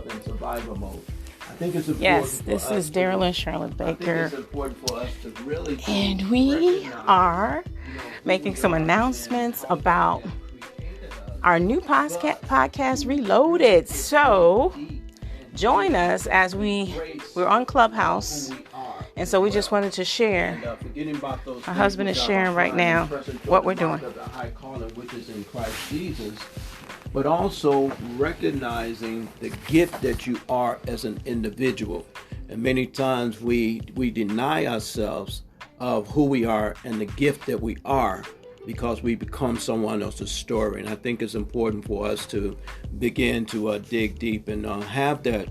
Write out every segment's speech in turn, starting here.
yourself in survival mode. I think it's important. Yes, this is Daryl and Charlotte Baker. I think it's important for us to really. And we are making some announcements about our new podcast Reloaded. So join us as we're on Clubhouse. And so we just wanted to share. My husband is sharing right now what we're doing. High calling, which is in Christ Jesus, but also recognizing the gift that you are as an individual. And many times we deny ourselves of who we are and the gift that we are because we become someone else's story. And I think it's important for us to begin to dig deep and have that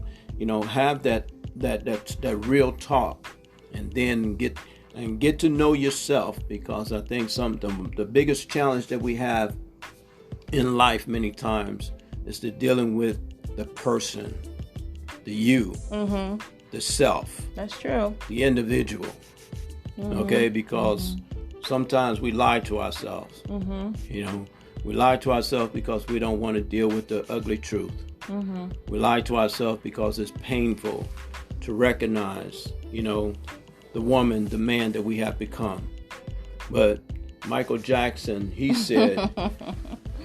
real talk, and then get to know yourself, because I think the biggest challenge that we have in life many times is to dealing with the person, the you, the self. That's true. The individual. Okay, because sometimes we lie to ourselves. We lie to ourselves because we don't want to deal with the ugly truth. We lie to ourselves because it's painful to recognize, the woman, the man that we have become. But Michael Jackson, he said,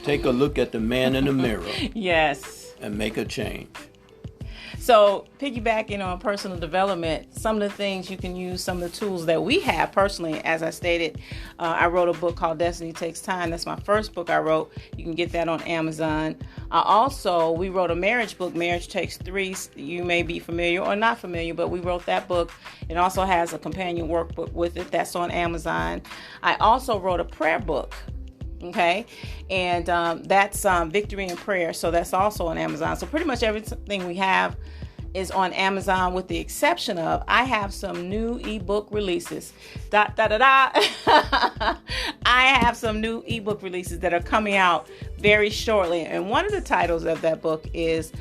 take a look at the man in the mirror. Yes. And make a change. So piggybacking on personal development, some of the things you can use, some of the tools that we have personally, as I stated, I wrote a book called Destiny Takes Time. That's my first book I wrote. You can get that on Amazon. We wrote a marriage book, Marriage Takes Three. You may be familiar or not familiar, but we wrote that book. It also has a companion workbook with it. That's on Amazon. I also wrote a prayer book. Okay. And that's Victory in Prayer. So that's also on Amazon. So pretty much everything we have is on Amazon, with the exception of I have some new ebook releases. I have some new ebook releases that are coming out very shortly. And one of the titles of that book is,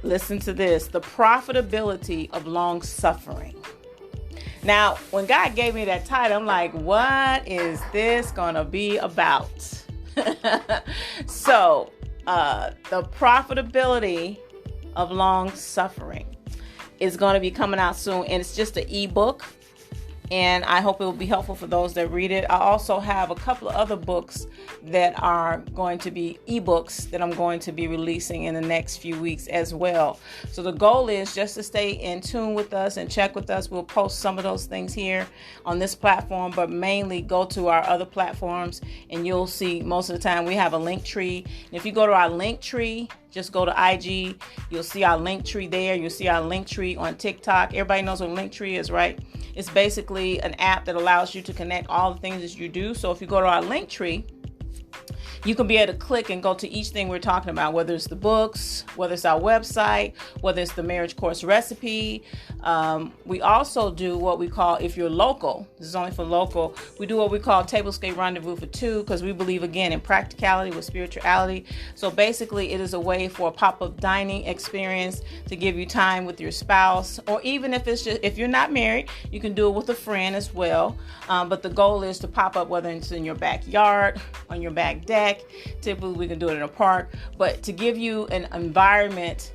listen to this, The Profitability of Long Suffering. Now, when God gave me that title, I'm like, what is this going to be about? So, the profitability of long suffering is going to be coming out soon. And it's just an ebook. And I hope it will be helpful for those that read it. I also have a couple of other books that are going to be ebooks that I'm going to be releasing in the next few weeks as well. So the goal is just to stay in tune with us and check with us. We'll post some of those things here on this platform, but mainly go to our other platforms and you'll see most of the time we have a link tree. And if you go to our link tree, just go to IG, you'll see our link tree there. You'll see our link tree on TikTok. Everybody knows what link tree is, right? It's basically an app that allows you to connect all the things that you do. So if you go to our link tree, you can be able to click and go to each thing we're talking about, whether it's the books, whether it's our website, whether it's the marriage course recipe. We also do what we call, if you're local, this is only for local, we do what we call Tablescape Rendezvous for Two, because we believe, again, in practicality with spirituality. So basically, it is a way for a pop-up dining experience to give you time with your spouse, or even if you're not married, you can do it with a friend as well. But the goal is to pop up, whether it's in your backyard, on your back deck. Typically, we can do it in a park, but to give you an environment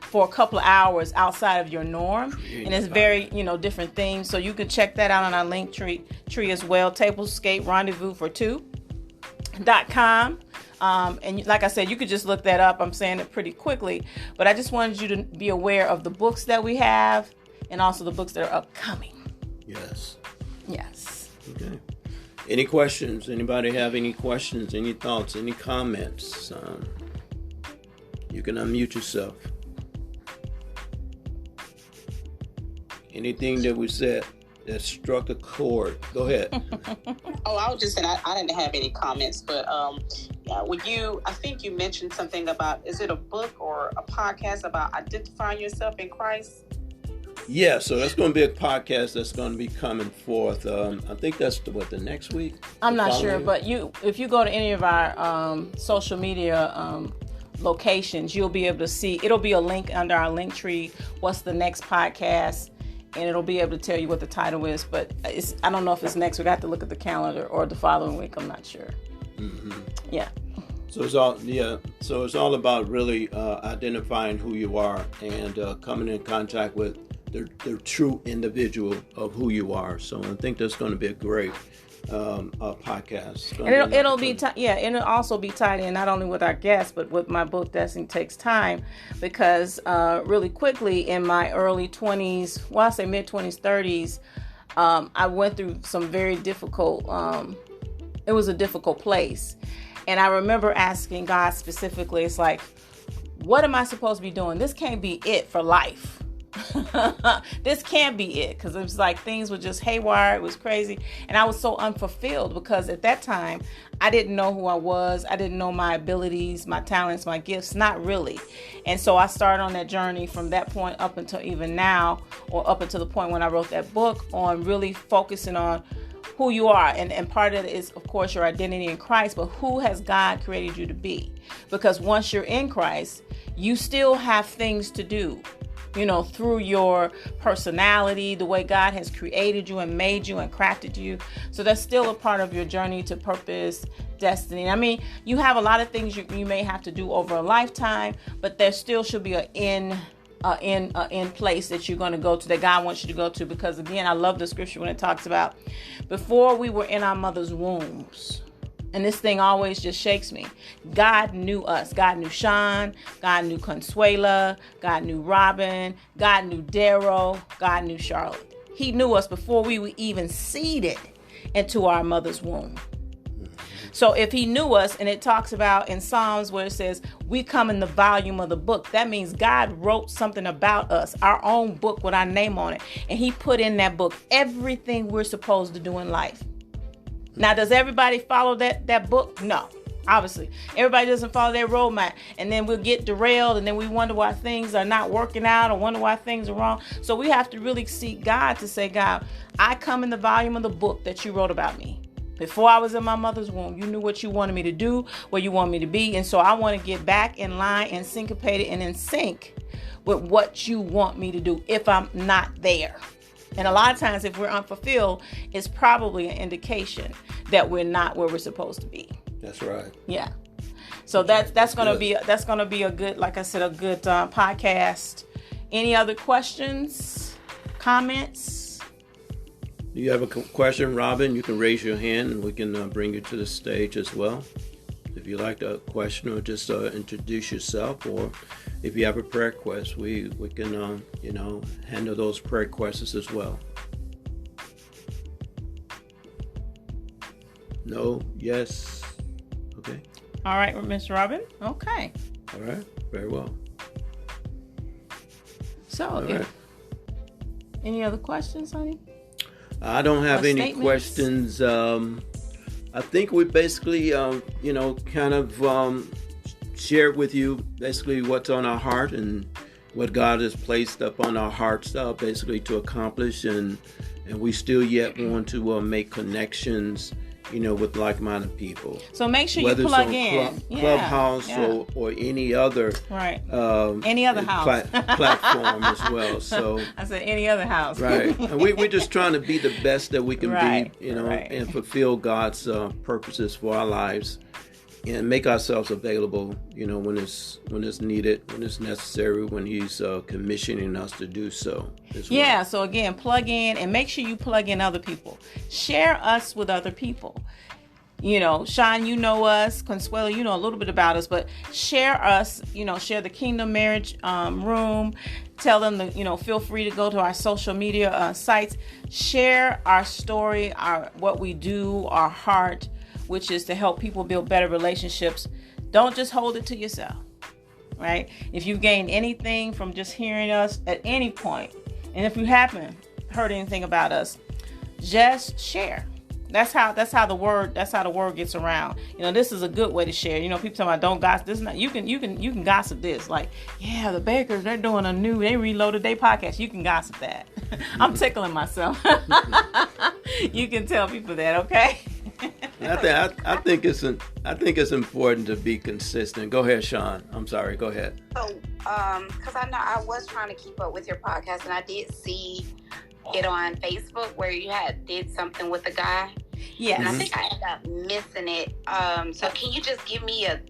for a couple of hours outside of your norm, and it's very, different themes. So you can check that out on our link tree as well. Tablescape Rendezvous for Two.com. And like I said, you could just look that up. I'm saying it pretty quickly, but I just wanted you to be aware of the books that we have and also the books that are upcoming. Yes. Okay. Any questions? Anybody have any questions, any thoughts, any comments? You can unmute yourself. Anything that we said that struck a chord? Go ahead. I was just saying I didn't have any comments, but I think you mentioned something about, is it a book or a podcast about identifying yourself in Christ? Yeah, so that's going to be a podcast that's going to be coming forth. I think that's the next week. I'm not sure, but if you go to any of our social media locations, you'll be able to see. It'll be a link under our link tree. What's the next podcast? And it'll be able to tell you what the title is. But I don't know if it's next week. I have to look at the calendar, or the following week. I'm not sure. Mm-hmm. Yeah. So it's all about really identifying who you are and coming in contact with the true individual of who you are. So I think that's going to be a great podcast. And it'll also be tied in not only with our guests, but with my book, Destiny Takes Time, because really quickly in my early 20s, well, I say mid 20s, 30s, I went through some very difficult, it was a difficult place. And I remember asking God specifically, it's like, what am I supposed to be doing? This can't be it for life. This can't be it, because it was like things were just haywire. It was crazy, and I was so unfulfilled because at that time I didn't know who I was. I didn't know my abilities, my talents, my gifts, not really. And so I started on that journey from that point up until even now, or up until the point when I wrote that book, on really focusing on who you are. And part of it is, of course, your identity in Christ, but who has God created you to be? Because once you're in Christ, you still have things to do, through your personality, the way God has created you and made you and crafted you. So that's still a part of your journey to purpose, destiny. I mean, you have a lot of things you may have to do over a lifetime, but there still should be an end place that you're going to go to, that God wants you to go to. Because again, I love the scripture when it talks about before we were in our mother's wombs. And this thing always just shakes me. God knew us. God knew Sean. God knew Consuela. God knew Robin. God knew Darrow. God knew Charlotte. He knew us before we were even seeded into our mother's womb. So if he knew us, and it talks about in Psalms where it says, we come in the volume of the book, that means God wrote something about us, our own book with our name on it. And he put in that book everything we're supposed to do in life. Now, does everybody follow that book? No, obviously. Everybody doesn't follow their roadmap. And then we'll get derailed, and then we wonder why things are not working out, or wonder why things are wrong. So we have to really seek God to say, God, I come in the volume of the book that you wrote about me. Before I was in my mother's womb, you knew what you wanted me to do, where you want me to be. And so I want to get back in line and syncopated and in sync with what you want me to do if I'm not there. And a lot of times if we're unfulfilled, it's probably an indication that we're not where we're supposed to be. That's right. Yeah. So that's going to be a good, like I said, a good podcast. Any other questions, comments? Do you have a question, Robin? You can raise your hand and we can bring you to the stage as well. If you like a question, or just introduce yourself, or if you have a prayer request, we can handle those prayer requests as well. No, yes, okay. All right, Miss Robin. Okay. All right, very well. So, any other questions, honey? I don't have any questions. I think we basically, kind of shared with you basically what's on our heart and what God has placed up on our hearts, basically to accomplish, and we still yet want to make connections, with like-minded people. So make sure you plug in. Clubhouse or any other any other house platform as well. So I said any other house. Right. And we're just trying to be the best that we can be, and fulfill God's purposes for our lives, and make ourselves available, when it's needed, when it's necessary, when He's commissioning us to do so as well. Yeah, so again, plug in, and make sure you plug in other people. Share us with other people. Sean, you know us. Consuelo, you know a little bit about us, but share us, share the Kingdom Marriage Room. Tell them to, feel free to go to our social media sites. Share our story, what we do, our heart, which is to help people build better relationships. Don't just hold it to yourself, right? If you've gained anything from just hearing us at any point, and if you haven't heard anything about us, just share. That's how the word gets around. This is a good way to share. People talking about don't gossip. This is not. You can gossip this. Like, yeah, the Bakers, they reloaded their podcast. You can gossip that. I'm tickling myself. You can tell people that, okay? I think it's important to be consistent. Go ahead, Sean. I'm sorry. Go ahead. So, because I know I was trying to keep up with your podcast, and I did see it on Facebook where you did something with a guy. Yes. And I think I ended up missing it. So can you just give me a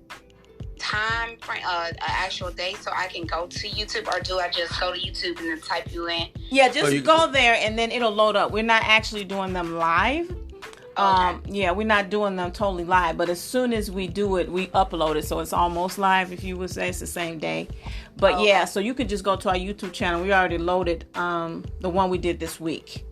time frame, an actual day, so I can go to YouTube, or do I just go to YouTube and then type you in? Yeah, just go there and then it'll load up. We're not actually doing them live. Okay. Yeah, we're not doing them totally live, but as soon as we do it, we upload it, so it's almost live, if you would say. It's the same day. But Okay. yeah, so you can just go to our YouTube channel. We already loaded the one we did this week.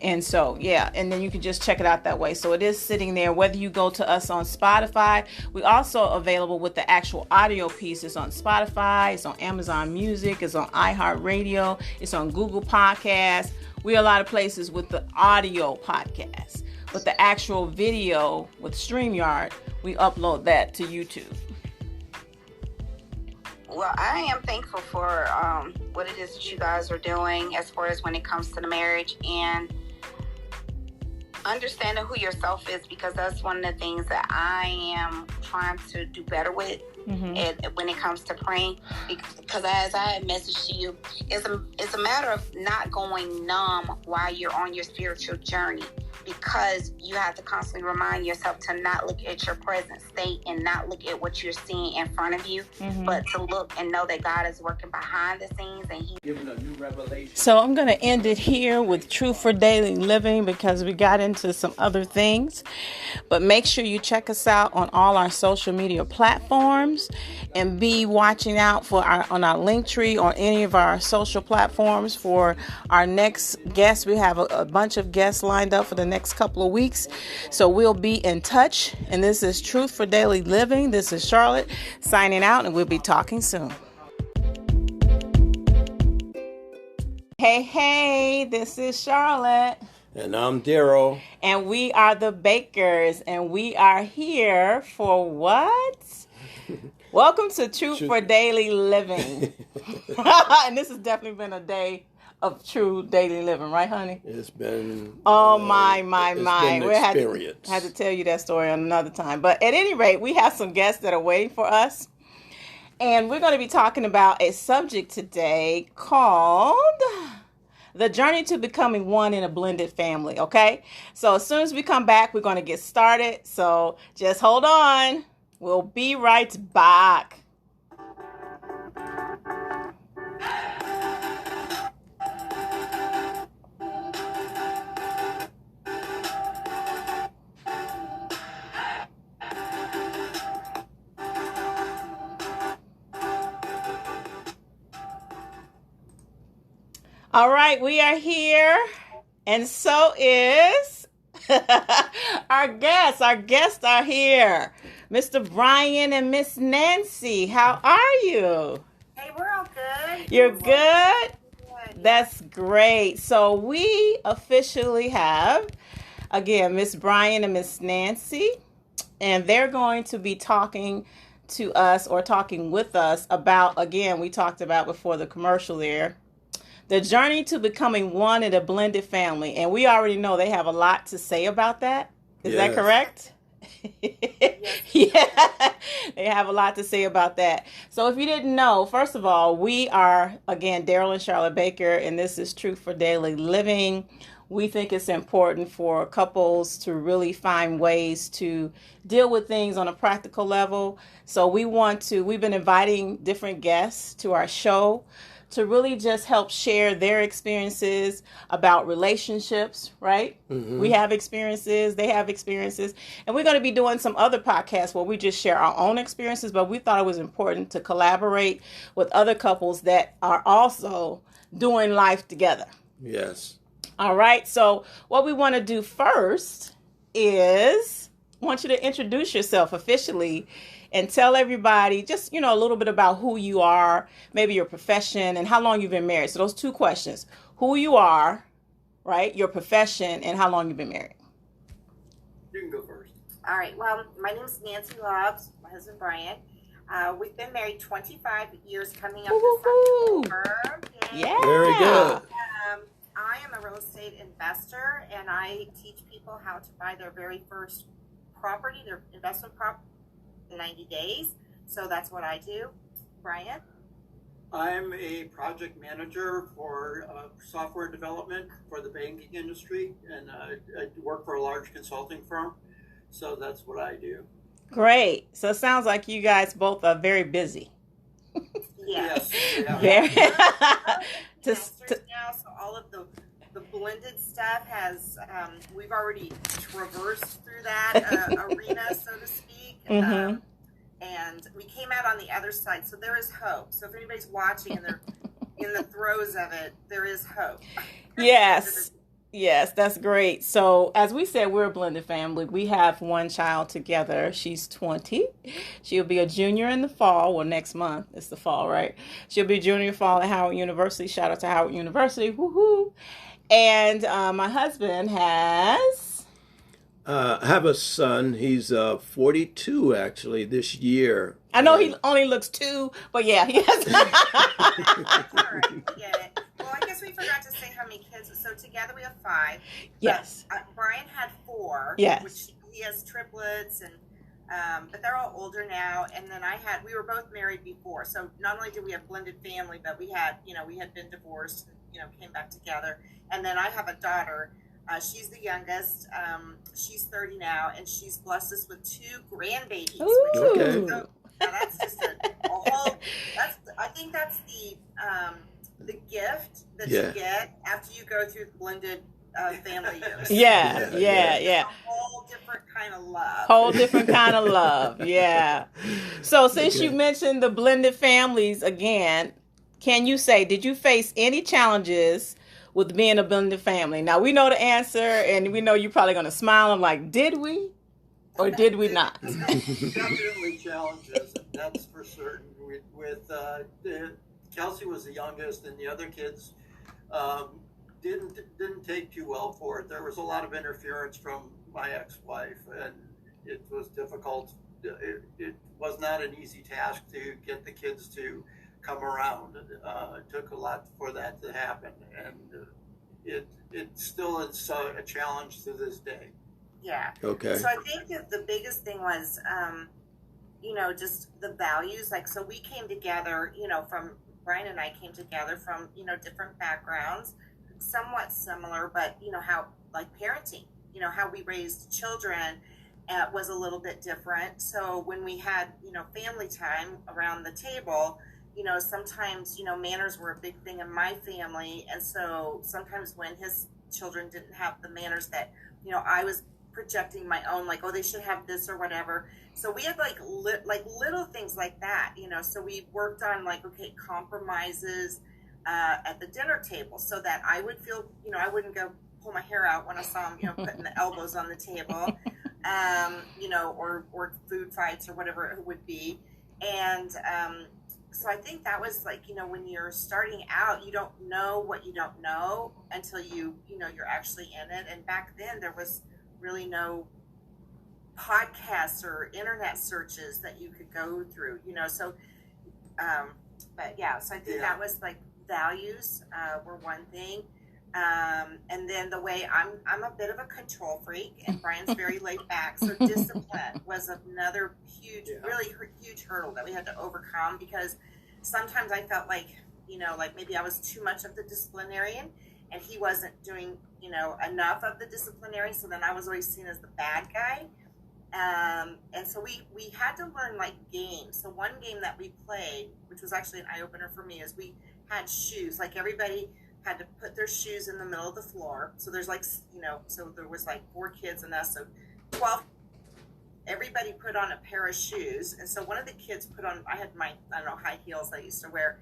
And so, yeah, and then you can just check it out that way. So it is sitting there, whether you go to us on Spotify. We also available with the actual audio pieces on Spotify. It's on Amazon Music. It's on iHeartRadio. It's on Google Podcasts. We're a lot of places with the audio podcast. But the actual video with StreamYard, we upload that to YouTube. Well, I am thankful for what it is that you guys are doing as far as when it comes to the marriage and understanding who yourself is, because that's one of the things that I am trying to do better with. And when it comes to praying, because as I had messaged to you, it's a matter of not going numb while you're on your spiritual journey, because you have to constantly remind yourself to not look at your present state and not look at what you're seeing in front of you, but to look and know that God is working behind the scenes and He's Giving a new revelation. So I'm going to end it here with Truth for Daily Living, because we got into some other things. But make sure you check us out on all our social media platforms, and be watching out for on our Linktree or any of our social platforms for our next guest. We have a bunch of guests lined up for the next couple of weeks. So we'll be in touch. And this is Truth for Daily Living. This is Charlotte signing out, and we'll be talking soon. Hey, this is Charlotte. And I'm Daryl. And we are the Bakers. And we are here for what? Welcome to Truth for Daily Living. And this has definitely been a day of true daily living, right, honey? It's been... Oh, my. Been an experience. Had to tell you that story on another time. But at any rate, we have some guests that are waiting for us. And we're going to be talking about a subject today called the journey to becoming one in a blended family, okay? So as soon as we come back, we're going to get started. So just hold on. We'll be right back. All right, we are here, and so is our guests. Our guests are here. Mr. Brian and Miss Nancy, how are you? Hey, we're all good. You're good? That's great. So we officially have, again, Miss Brian and Miss Nancy, and they're going to be talking to us, or talking with us about, again, we talked about before the commercial there, the journey to becoming one in a blended family. And we already know they have a lot to say about that. Is that correct? Yeah, they have a lot to say about that. So if you didn't know, first of all, we are, again, Daryl and Charlotte Baker, and this is Truth for Daily Living. We think it's important for couples to really find ways to deal with things on a practical level. So we've been inviting different guests to our show to really just help share their experiences about relationships, right? Mm-hmm. We have experiences, they have experiences, and we're going to be doing some other podcasts where we just share our own experiences, but we thought it was important to collaborate with other couples that are also doing life together. Yes. All right, so what we want to do first is I want you to introduce yourself officially and tell everybody just, a little bit about who you are, maybe your profession, and how long you've been married. So those two questions: who you are, right, your profession, and how long you've been married. You can go first. All right. Well, my name is Nancy Lobbs, my husband Brian. We've been married 25 years, coming up this October. Yeah. Very good. I am a real estate investor, and I teach people how to buy their very first property, their investment property, in 90 days. So that's what I do. Brian? I'm a project manager for software development for the banking industry, and I work for a large consulting firm. So that's what I do. Great. So it sounds like you guys both are very busy. Yes. Yeah. Very. Now, so all of the blended stuff has, we've already traversed through that arena, so to speak. Mhm. And we came out on the other side, so there is hope. So if anybody's watching and they're in the throes of it, there is hope. Yes. Yes, that's great. So, as we said, we're a blended family. We have one child together. She's 20. She'll be a junior in the fall. Well, next month. It's the fall, right? She'll be a junior fall at Howard University. Shout out to Howard University. Woohoo. And my husband has... I have a son. He's 42 actually this year. I know he only looks 2, but yeah, he has... All right, we get it. Well, I guess we forgot to say how many kids. So together we have 5. Yes. Brian had 4. Yes. Which he has triplets, and but they're all older now. And then we were both married before. So not only did we have blended family, but we had been divorced, came back together. And then I have a daughter. She's the youngest. She's 30 now, and she's blessed us with 2 grandbabies. Ooh. Okay. So, now that's just a whole. I think that's the gift that you get after you go through blended family years. Yeah. A whole different kind of love. Whole different kind of love. Yeah. So since you mentioned the blended families again, can you say, did you face any challenges with being a blended family? Now, we know the answer, and we know you're probably going to smile. I'm like, did we? Or did we not? Definitely challenges, that's for certain. With Kelsey was the youngest, and the other kids didn't take too well for it. There was a lot of interference from my ex-wife, and it was difficult. It was not an easy task to get the kids to come around. It took a lot for that to happen, and it still is a challenge to this day. Yeah. Okay. So I think that the biggest thing was, just the values. Like, so we came together, from Brian and I came together from, different backgrounds, somewhat similar, but, how, like parenting, how we raised children was a little bit different. So when we had, family time around the table, sometimes, manners were a big thing in my family. And so sometimes when his children didn't have the manners that, I was projecting my own, like, oh, they should have this or whatever. So we had like little things like that, so we worked on like, okay, compromises at the dinner table so that I would feel, I wouldn't go pull my hair out when I saw him, putting the elbows on the table, or food fights or whatever it would be. And so I think that was like, when you're starting out, you don't know what you don't know until you're actually in it. And back then there was really no podcasts or internet searches that you could go through, so but yeah, so I think that was like values were one thing, and then the way I'm a bit of a control freak, and Brian's very laid back, so discipline was another really huge hurdle that we had to overcome, because sometimes I felt like like maybe I was too much of the disciplinarian and he wasn't doing enough of the disciplinarian, so then I was always seen as the bad guy. And so we had to learn like games. So one game that we played, which was actually an eye-opener for me, is we had shoes. Like everybody had to put their shoes in the middle of the floor. So there's like, so there was like 4 kids and us, so 12. Everybody put on a pair of shoes. And so one of the kids put on, I had my, high heels I used to wear.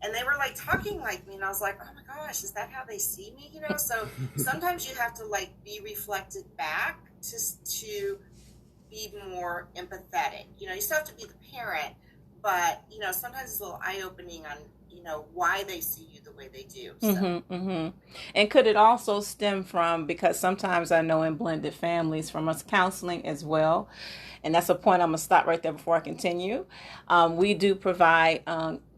And they were like talking like me. And I was like, oh my gosh, is that how they see me? So sometimes you have to like be reflected back to be more empathetic. You still have to be the parent, but, sometimes it's a little eye-opening on, why they see you the way they do. So. And could it also stem from, because sometimes I know in blended families, from us counseling as well, and that's a point I'm going to stop right there before I continue. We do provide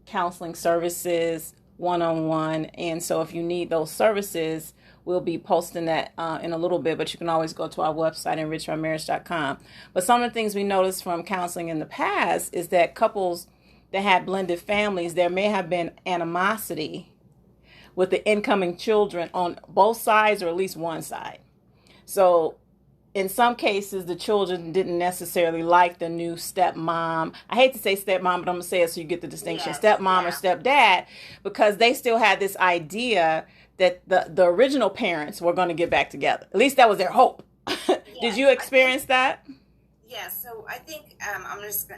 counseling services one-on-one, and so if you need those services, we'll be posting that in a little bit, but you can always go to our website, enrichourmarriage.com. But some of the things we noticed from counseling in the past is that couples that had blended families, there may have been animosity with the incoming children on both sides, or at least one side. So in some cases, the children didn't necessarily like the new stepmom. I hate to say stepmom, but I'm going to say it so you get the distinction. Yes, Stepmom or yeah. stepdad, because they still had this idea that the original parents were going to get back together. At least that was their hope. Did you experience that? Yeah, so I think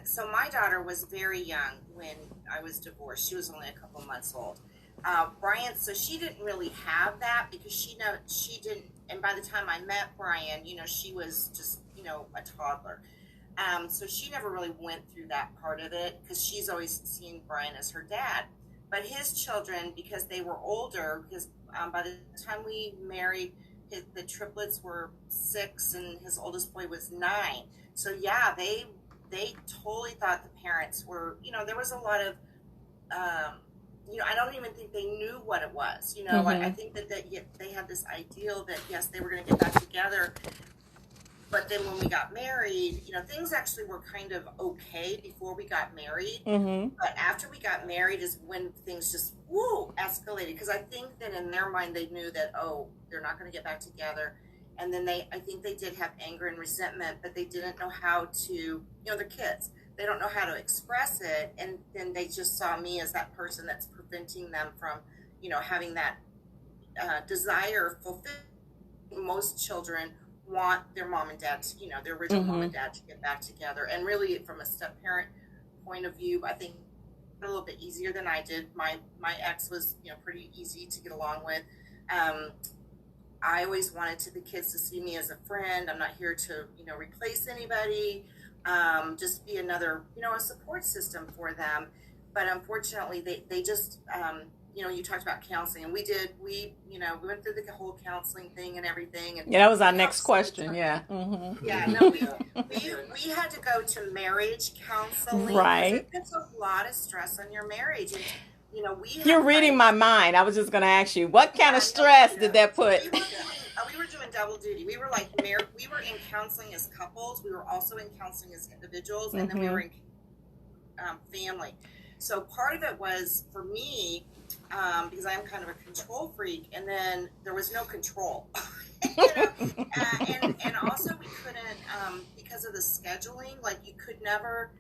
so my daughter was very young when I was divorced. She was only a couple months old. Brian, so she didn't really have that because she didn't, and by the time I met Brian, she was just, a toddler. So she never really went through that part of it because she's always seen Brian as her dad. But his children, because they were older, because by the time we married, the triplets were 6 and his oldest boy was 9. So yeah, they totally thought the parents were, there was a lot of, I don't even think they knew what it was. Mm-hmm. I think that they had this ideal that yes, they were going to get back together. But then when we got married, things actually were kind of okay before we got married. Mm-hmm. But after we got married is when things just escalated. Because I think that in their mind they knew that they're not going to get back together. And then I think they did have anger and resentment, but they didn't know how to, they're kids. They don't know how to express it. And then they just saw me as that person that's preventing them from, having that desire fulfilled. Most children want their mom and dad to, their original mom and dad to get back together. And really from a step-parent point of view, I think a little bit easier than I did. My ex was, pretty easy to get along with. I always wanted the kids to see me as a friend. I'm not here to, replace anybody. Just be another, a support system for them. But unfortunately, they just, you talked about counseling, and we went through the whole counseling thing and everything. And yeah, that was our next question. Yeah. Mm-hmm. Yeah, no, we had to go to marriage counseling. Right. It puts a lot of stress on your marriage. And, you're reading my mind. I was just going to ask you, what kind of stress did that put? We were doing double duty. We were we were in counseling as couples. We were also in counseling as individuals, and then we were in family. So part of it was for me, because I'm kind of a control freak, and then there was no control. And also we couldn't, because of the scheduling, like you could never.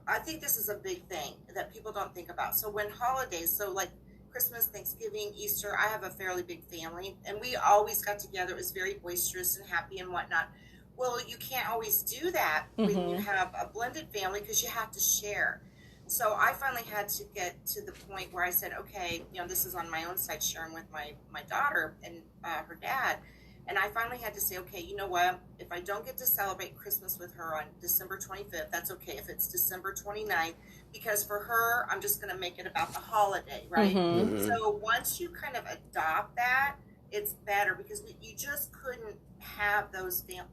I think this is a big thing that people don't think about. So when holidays, so like Christmas, Thanksgiving, Easter, I have a fairly big family, and we always got together. It was very boisterous and happy and whatnot. Well, you can't always do that when you have a blended family because you have to share. So I finally had to get to the point where I said, okay, this is on my own side, sharing with my daughter and her dad. And I finally had to say, okay, you know what? If I don't get to celebrate Christmas with her on December 25th, that's okay. If it's December 29th, because for her, I'm just going to make it about the holiday, right? Mm-hmm. So once you kind of adopt that, it's better because you just couldn't have those, and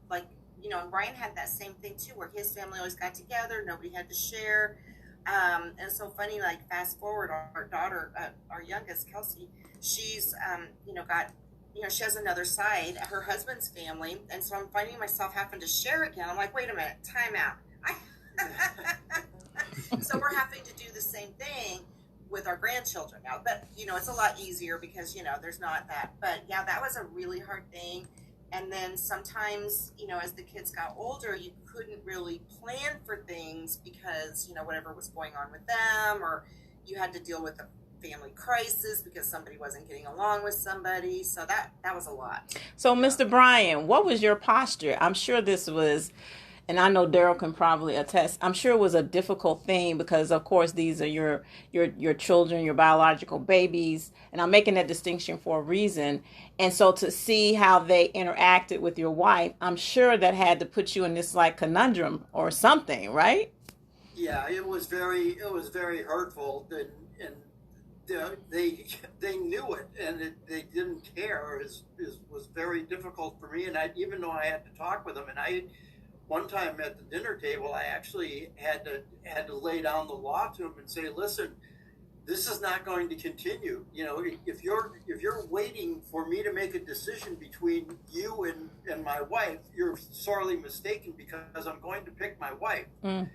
Brian had that same thing too, where his family always got together, nobody had to share. And so funny, like fast forward, our daughter, our youngest, Kelsey, she's, got, she has another side, her husband's family. And so I'm finding myself having to share again. I'm like, wait a minute, time out. So we're having to do the same thing with our grandchildren now. But, it's a lot easier because, there's not that. But yeah, that was a really hard thing. And then sometimes, as the kids got older, you couldn't really plan for things because, whatever was going on with them, or you had to deal with a family crisis because somebody wasn't getting along with somebody. So that was a lot. So, Mr. Brian, what was your posture? I'm sure this was, and I know Daryl can probably attest, I'm sure it was a difficult thing because, of course, these are your children, your biological babies, and I'm making that distinction for a reason. And so to see how they interacted with your wife, I'm sure that had to put you in this like conundrum or something, right? Yeah, it was very hurtful, and they knew it, and they didn't care. It was very difficult for me, and even though I had to talk with them, and one time at the dinner table, I actually had to lay down the law to them and say, listen, this is not going to continue. If you're waiting for me to make a decision between you and my wife, you're sorely mistaken because I'm going to pick my wife. And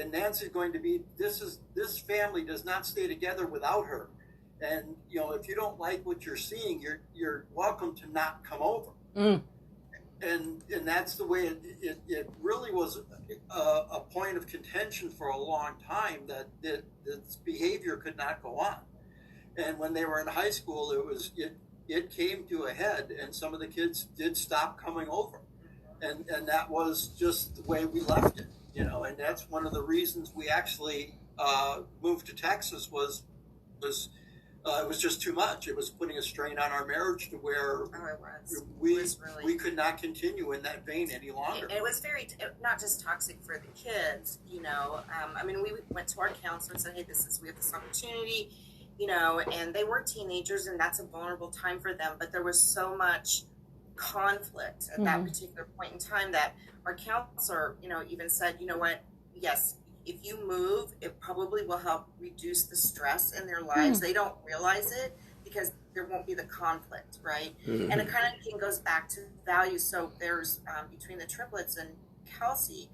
Nancy's going to be, this family does not stay together without her. And if you don't like what you're seeing, you're welcome to not come over. and that's the way it really was a point of contention for a long time that this behavior could not go on. And when they were in high school, it came to a head, and some of the kids did stop coming over, and that was just the way we left it, and that's one of the reasons we actually moved to Texas was it was just too much. It was putting a strain on our marriage to where we could not continue in that vein any longer. It was not just toxic for the kids, I mean, we went to our counselor and said, hey, we have this opportunity, and they were teenagers, and that's a vulnerable time for them. But there was so much conflict at that particular point in time that our counselor, even said, you know what, yes, if you move, it probably will help reduce the stress in their lives. They don't realize it because there won't be the conflict, right? And it kind of goes back to values. So there's, between the triplets and Kelsey,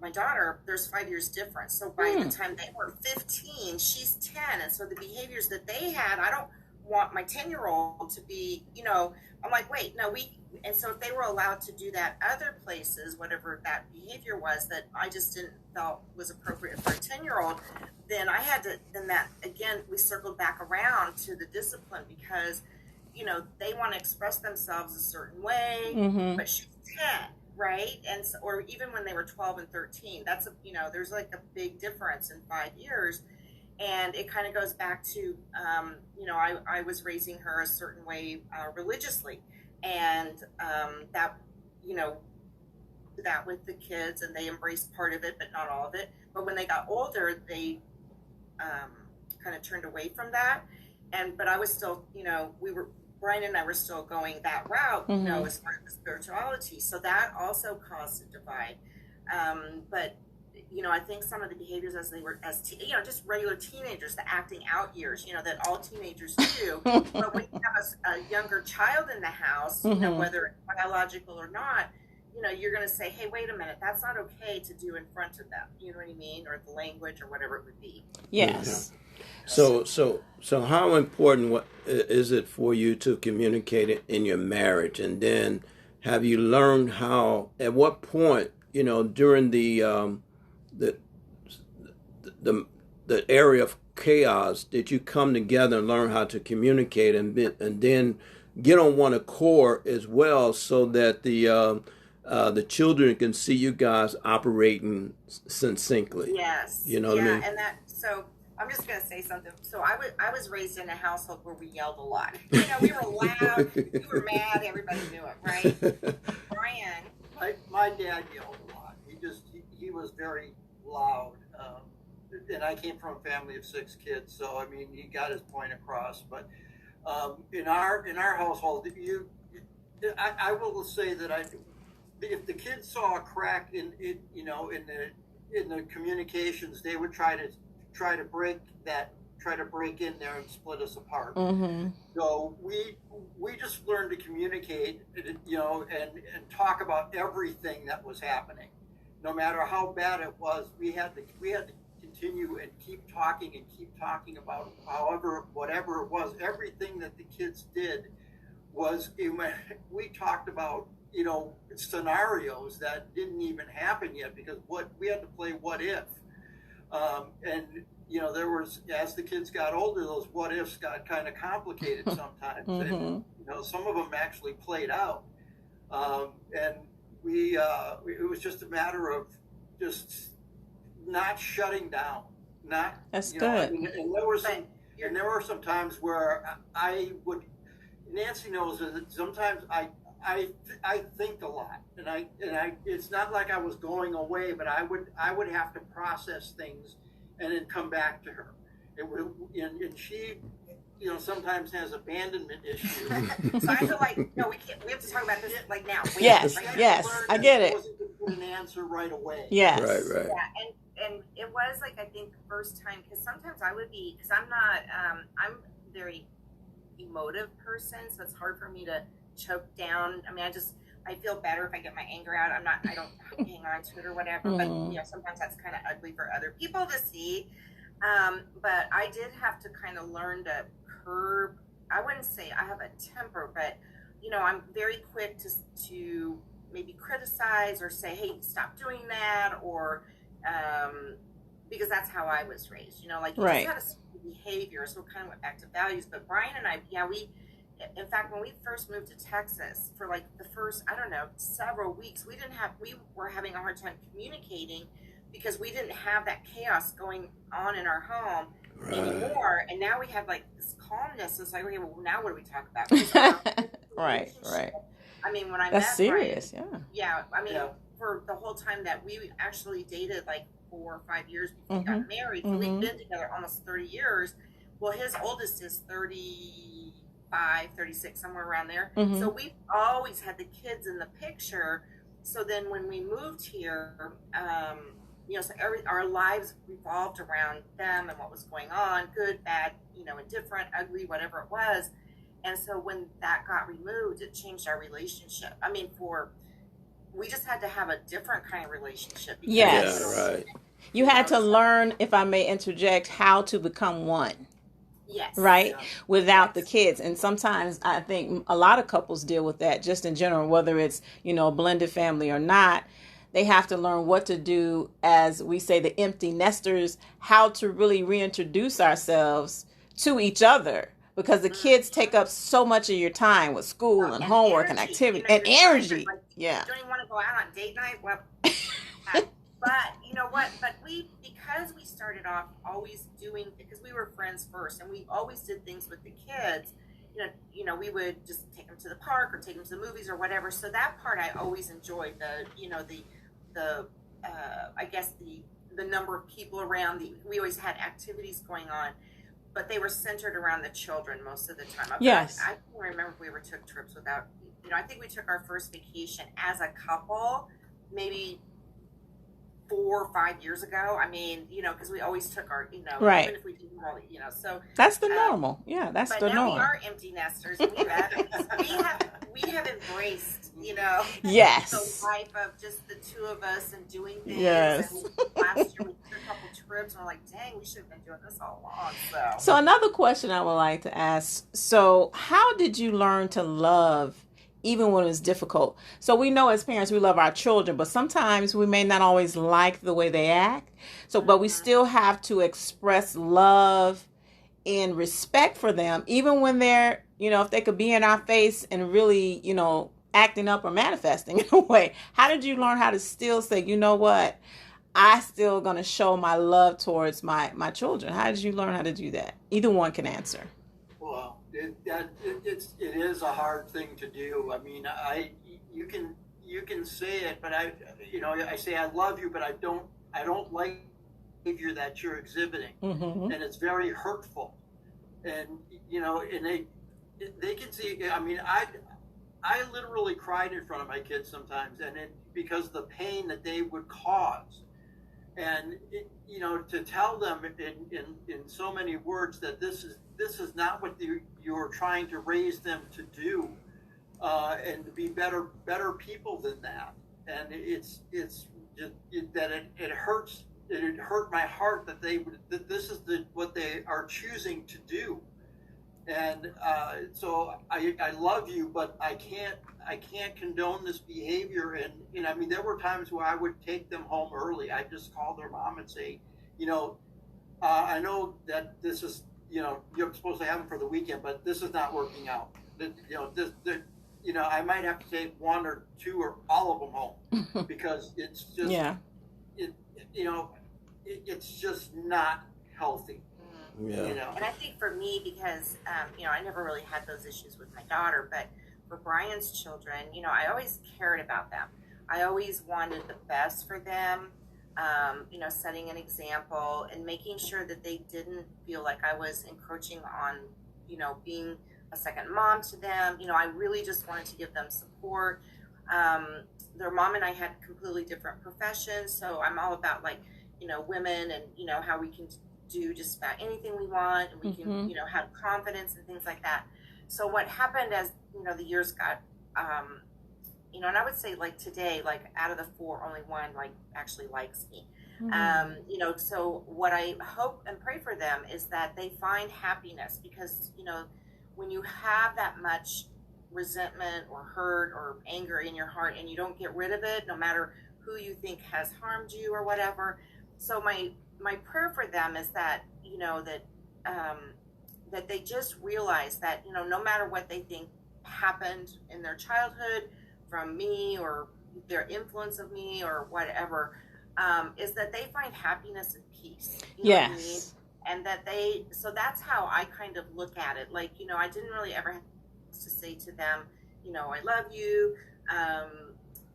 my daughter, there's 5 years difference. So by the time they were 15, she's 10. And so the behaviors that they had, I don't want my 10-year-old to be, I'm like, wait, no, and so if they were allowed to do that other places, whatever that behavior was that I just didn't felt was appropriate for a 10-year-old, then I had to, then that, again, we circled back around to the discipline because, they want to express themselves a certain way, but she's 10, right? And so, or even when they were 12 and 13, that's, there's like a big difference in 5 years. And it kind of goes back to, I was raising her a certain way religiously. And that, that with the kids, and they embraced part of it, but not all of it. But when they got older, they kind of turned away from that. But I was still, Brian and I were still going that route, as far as the spirituality. So that also caused a divide. But I think some of the behaviors as they were, just regular teenagers, the acting out years, that all teenagers do. But when you have a younger child in the house, whether it's biological or not, you're going to say, hey, wait a minute, that's not okay to do in front of them. You know what I mean? Or the language or whatever it would be. Yes. Yeah. So how important is it for you to communicate it in your marriage? And then have you learned how, at what point, during the area of chaos, did you come together and learn how to communicate and then get on one accord as well, so that the children can see you guys operating succinctly? Yes. You know what I mean? And so I'm just going to say something. So I was raised in a household where we yelled a lot. We were loud, we were mad, everybody knew it, right? Brian. My dad yelled a lot. He was very loud. And I came from a family of 6 kids, so I mean, he got his point across. But in our household, I will say that if the kids saw a crack in the communications, they would try to break in there and split us apart. So we just learned to communicate, and talk about everything that was happening, no matter how bad it was. We had to continue and keep talking about whatever it was. Everything that the kids did was, we talked about scenarios that didn't even happen yet, because we had to play what if, and there was, as the kids got older, those what ifs got kind of complicated sometimes, and some of them actually played out, and it was just a matter of just not shutting down. That's good. And there were some times where I would. Nancy knows that sometimes I think a lot, and it's not like I was going away, but I would have to process things and then come back to her. And she, sometimes has abandonment issues. So I feel like, no, we have to talk about this like now. Yes, I get it. I wasn't going to put an answer right away. Yes. Right. Yeah, and it was like, I think the first time, because sometimes I would be, because I'm not, I'm a very emotive person, so it's hard for me to choke down. I mean, I feel better if I get my anger out. I don't hang on to it or whatever, but sometimes that's kind of ugly for other people to see. But I did have to kind of learn to curb. I wouldn't say I have a temper, but I'm very quick to maybe criticize or say, hey, stop doing that, or because that's how I was raised, you know, like you Right. just had a certain behavior, so it kind of went back to values. But Brian and I, in fact, when we first moved to Texas, for like the first, I don't know, several weeks, we were having a hard time communicating because we didn't have that chaos going on in our home anymore. And now we have like this calmness. It's like, okay, well, now what do we talk about? Right. I mean, when I That's met serious. Brian, I mean, for the whole time that we actually dated, like 4 or 5 years before we got married, so we've been together almost 30 years. Well, his oldest is 35, 36, somewhere around there. So we've always had the kids in the picture. So then when we moved here, you know, so our lives revolved around them and what was going on, good, bad, you know, indifferent, ugly, whatever it was. And so when that got removed, it changed our relationship. I mean, we just had to have a different kind of relationship. Yes. Yeah, right. You had to learn, if I may interject, how to become one. Yes. Right? Yeah. Without the kids. And sometimes I think a lot of couples deal with that just in general, whether it's, you know, a blended family or not. They have to learn what to do, as we say, the empty nesters, how to really reintroduce ourselves to each other. Because the kids take up so much of your time with school and homework and activity and energy. Like, yeah. You don't even want to go out on date night. Well, but you know what? But because we started off always because we were friends first, and we always did things with the kids. You know, we would just take them to the park or take them to the movies or whatever. So that part I always enjoyed. I guess the number of people around. We always had activities going on. But they were centered around the children most of the time. Yes. I can't remember if we ever took trips without, you know, I think we took our first vacation as a couple, maybe 4 or 5 years ago. I mean, you know, because we always took our, you know, right. even if we didn't really, you know, so. That's the normal. Yeah, that's the norm. But now we are empty nesters. We have embraced, you know, yes. the life of just the two of us and doing things. Yes. And last year we took a couple trips and we're like, dang, we should have been doing this all along. So another question I would like to ask. So how did you learn to love even when it was difficult? So we know as parents, we love our children, but sometimes we may not always like the way they act. So, but we still have to express love and respect for them, even when they're, you know, if they could be in our face and really, you know, acting up or manifesting in a way. How did you learn how to still say, you know what, I still going to show my love towards my children? How did you learn how to do that? Either one can answer. Well, it is a hard thing to do. I mean, you can say it, but I say I love you, but I don't like behavior that you're exhibiting, and it's very hurtful. And you know, and they can see. I mean, I literally cried in front of my kids sometimes, and because of the pain that they would cause. And you know, to tell them in so many words that this is not what you're trying to raise them to do, and to be better people than that. And it's just that it hurts. It hurt my heart that this is what they are choosing to do. And so I love you, but I can't condone this behavior. And I mean, there were times where I would take them home early. I'd just call their mom and say, you know, I know that this is, you know, you're supposed to have them for the weekend, but this is not working out. You know, I might have to take 1 or 2 or all of them home because it's just, it's just not healthy. Yeah. You know? And I think for me, because, you know, I never really had those issues with my daughter, but for Brian's children, you know, I always cared about them. I always wanted the best for them, you know, setting an example and making sure that they didn't feel like I was encroaching on, you know, being a second mom to them. You know, I really just wanted to give them support. Their mom and I had completely different professions, so I'm all about, like, you know, women and, you know, how we can do just about anything we want, and we can, you know, have confidence and things like that. So what happened as, you know, the years got, you know, and I would say, like, today, like, out of the 4, only 1, like, actually likes me. You know, so what I hope and pray for them is that they find happiness, because, you know, when you have that much resentment or hurt or anger in your heart and you don't get rid of it, no matter who you think has harmed you or whatever. So my prayer for them is that, that they just realize that, no matter what they think happened in their childhood from me or their influence of me or whatever, is that they find happiness and peace. You know what I mean? And that so that's how I kind of look at it. Like, I didn't really ever have to say to them, I love you,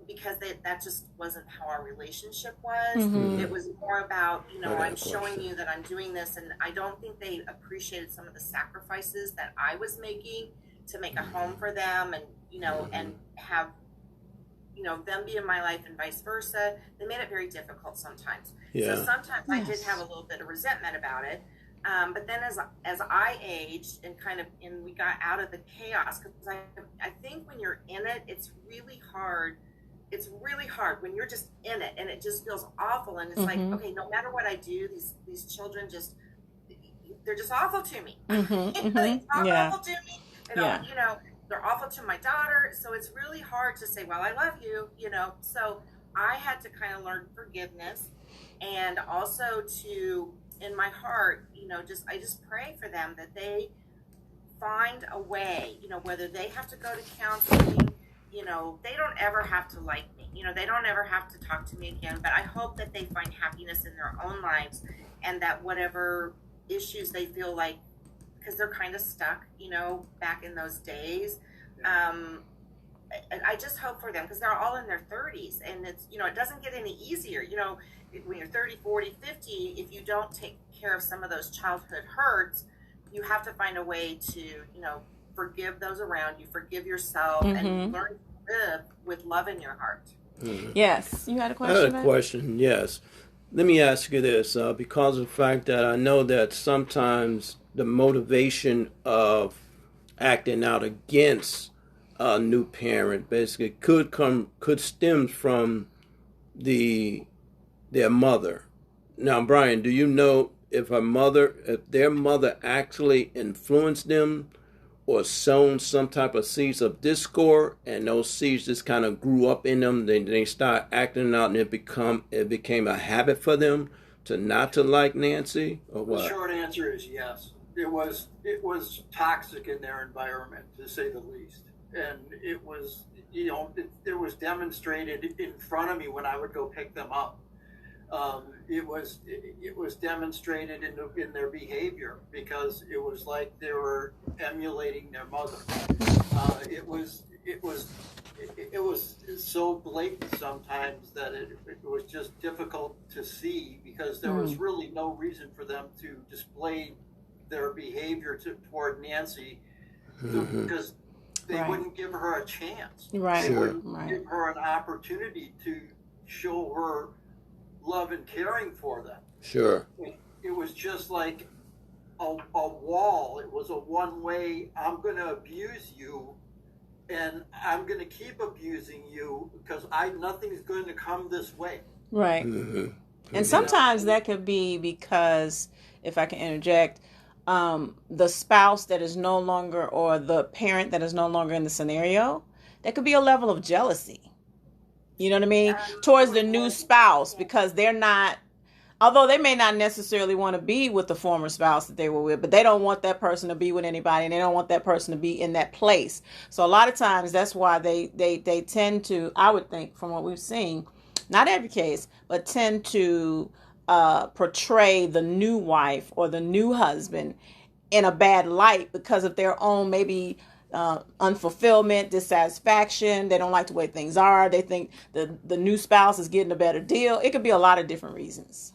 because that just wasn't how our relationship was. Mm-hmm. It was more about, I'm showing you that I'm doing this, and I don't think they appreciated some of the sacrifices that I was making to make a home for them, and and have them be in my life and vice versa. They made it very difficult sometimes. Yeah. So sometimes I did have a little bit of resentment about it. But then as I aged and we got out of the chaos, because I think when you're in it, it's really hard. It's really hard when you're just in it and it just feels awful. And it's like, okay, no matter what I do, these children they're just awful to me. Awful to me. They're awful to my daughter. So it's really hard to say, well, I love you, So I had to kind of learn forgiveness, and also to, in my heart, I just pray for them that they find a way, whether they have to go to counseling, they don't ever have to like me, they don't ever have to talk to me again, but I hope that they find happiness in their own lives, and that whatever issues they feel like, because they're kind of stuck, back in those days, I just hope for them, because they're all in their 30s, and it's, it doesn't get any easier, when you're 30, 40, 50, if you don't take care of some of those childhood hurts, you have to find a way to, forgive those around you, forgive yourself, and learn to live with love in your heart. Yes. You had a question? I had a question, yes. Let me ask you this, because of the fact that I know that sometimes the motivation of acting out against a new parent basically could stem from their mother. Now, Brian, do you know if their mother actually influenced them or sown some type of seeds of discord, and those seeds just kind of grew up in them, then they start acting out, and it became a habit for them to not to like Nancy, or what? The short answer is yes. It was toxic in their environment, to say the least, and it was it was demonstrated in front of me when I would go pick them up. It was demonstrated in their behavior, because it was like they were emulating their mother. It was so blatant sometimes that it was just difficult to see, because there was really no reason for them to display their behavior toward Nancy, because they wouldn't give her a chance. Right. They wouldn't give her an opportunity to show her love and caring for them. Sure. It was just like a wall. It was a one-way, I'm going to abuse you, and I'm going to keep abusing you, because nothing's going to come this way. Right. And sometimes that could be because, if I can interject, the spouse that is no longer, or the parent that is no longer in the scenario, that could be a level of jealousy. You know what I mean? Towards the new spouse, because they're not, although they may not necessarily want to be with the former spouse that they were with, but they don't want that person to be with anybody, and they don't want that person to be in that place. So a lot of times that's why they tend to, I would think from what we've seen, not every case, but tend to portray the new wife or the new husband in a bad light because of their own maybe unfulfillment, dissatisfaction. They don't like the way things are. They think the new spouse is getting a better deal. It could be a lot of different reasons.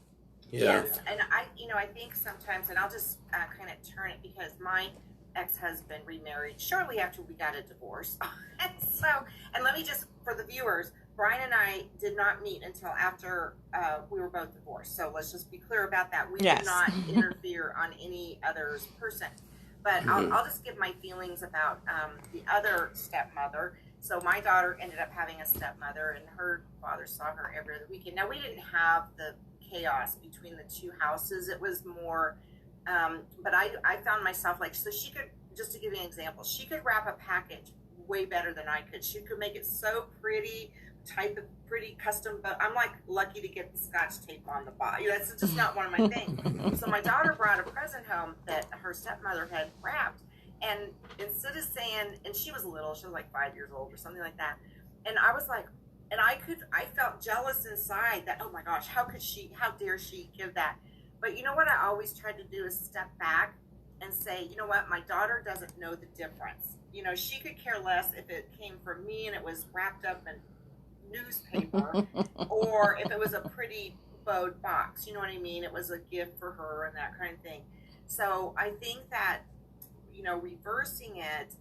Yeah. Yes, and I think sometimes, and I'll just kind of turn it, because my ex-husband remarried shortly after we got a divorce. and let me just, for the viewers, Brian and I did not meet until after we were both divorced. So let's just be clear about that. We did not interfere on any other's person. But I'll just give my feelings about the other stepmother. So my daughter ended up having a stepmother, and her father saw her every other weekend. Now, we didn't have the chaos between the two houses. It was more, but I found myself like, so she could, just to give you an example, she could wrap a package way better than I could. She could make it so pretty, type of pretty custom, but I'm like lucky to get the Scotch tape on the bottom. That's just not one of my things. So my daughter brought a present home that her stepmother had wrapped, and instead of saying, and she was little, she was like 5 years old or something like that, and I was like, and I felt jealous inside that, oh my gosh, how dare she give that? But you know what I always tried to do is step back and say, you know what, my daughter doesn't know the difference. She could care less if it came from me and it was wrapped up in newspaper or if it was a pretty bowed box, you know what I mean? It was a gift for her and that kind of thing. So I think that, reversing it,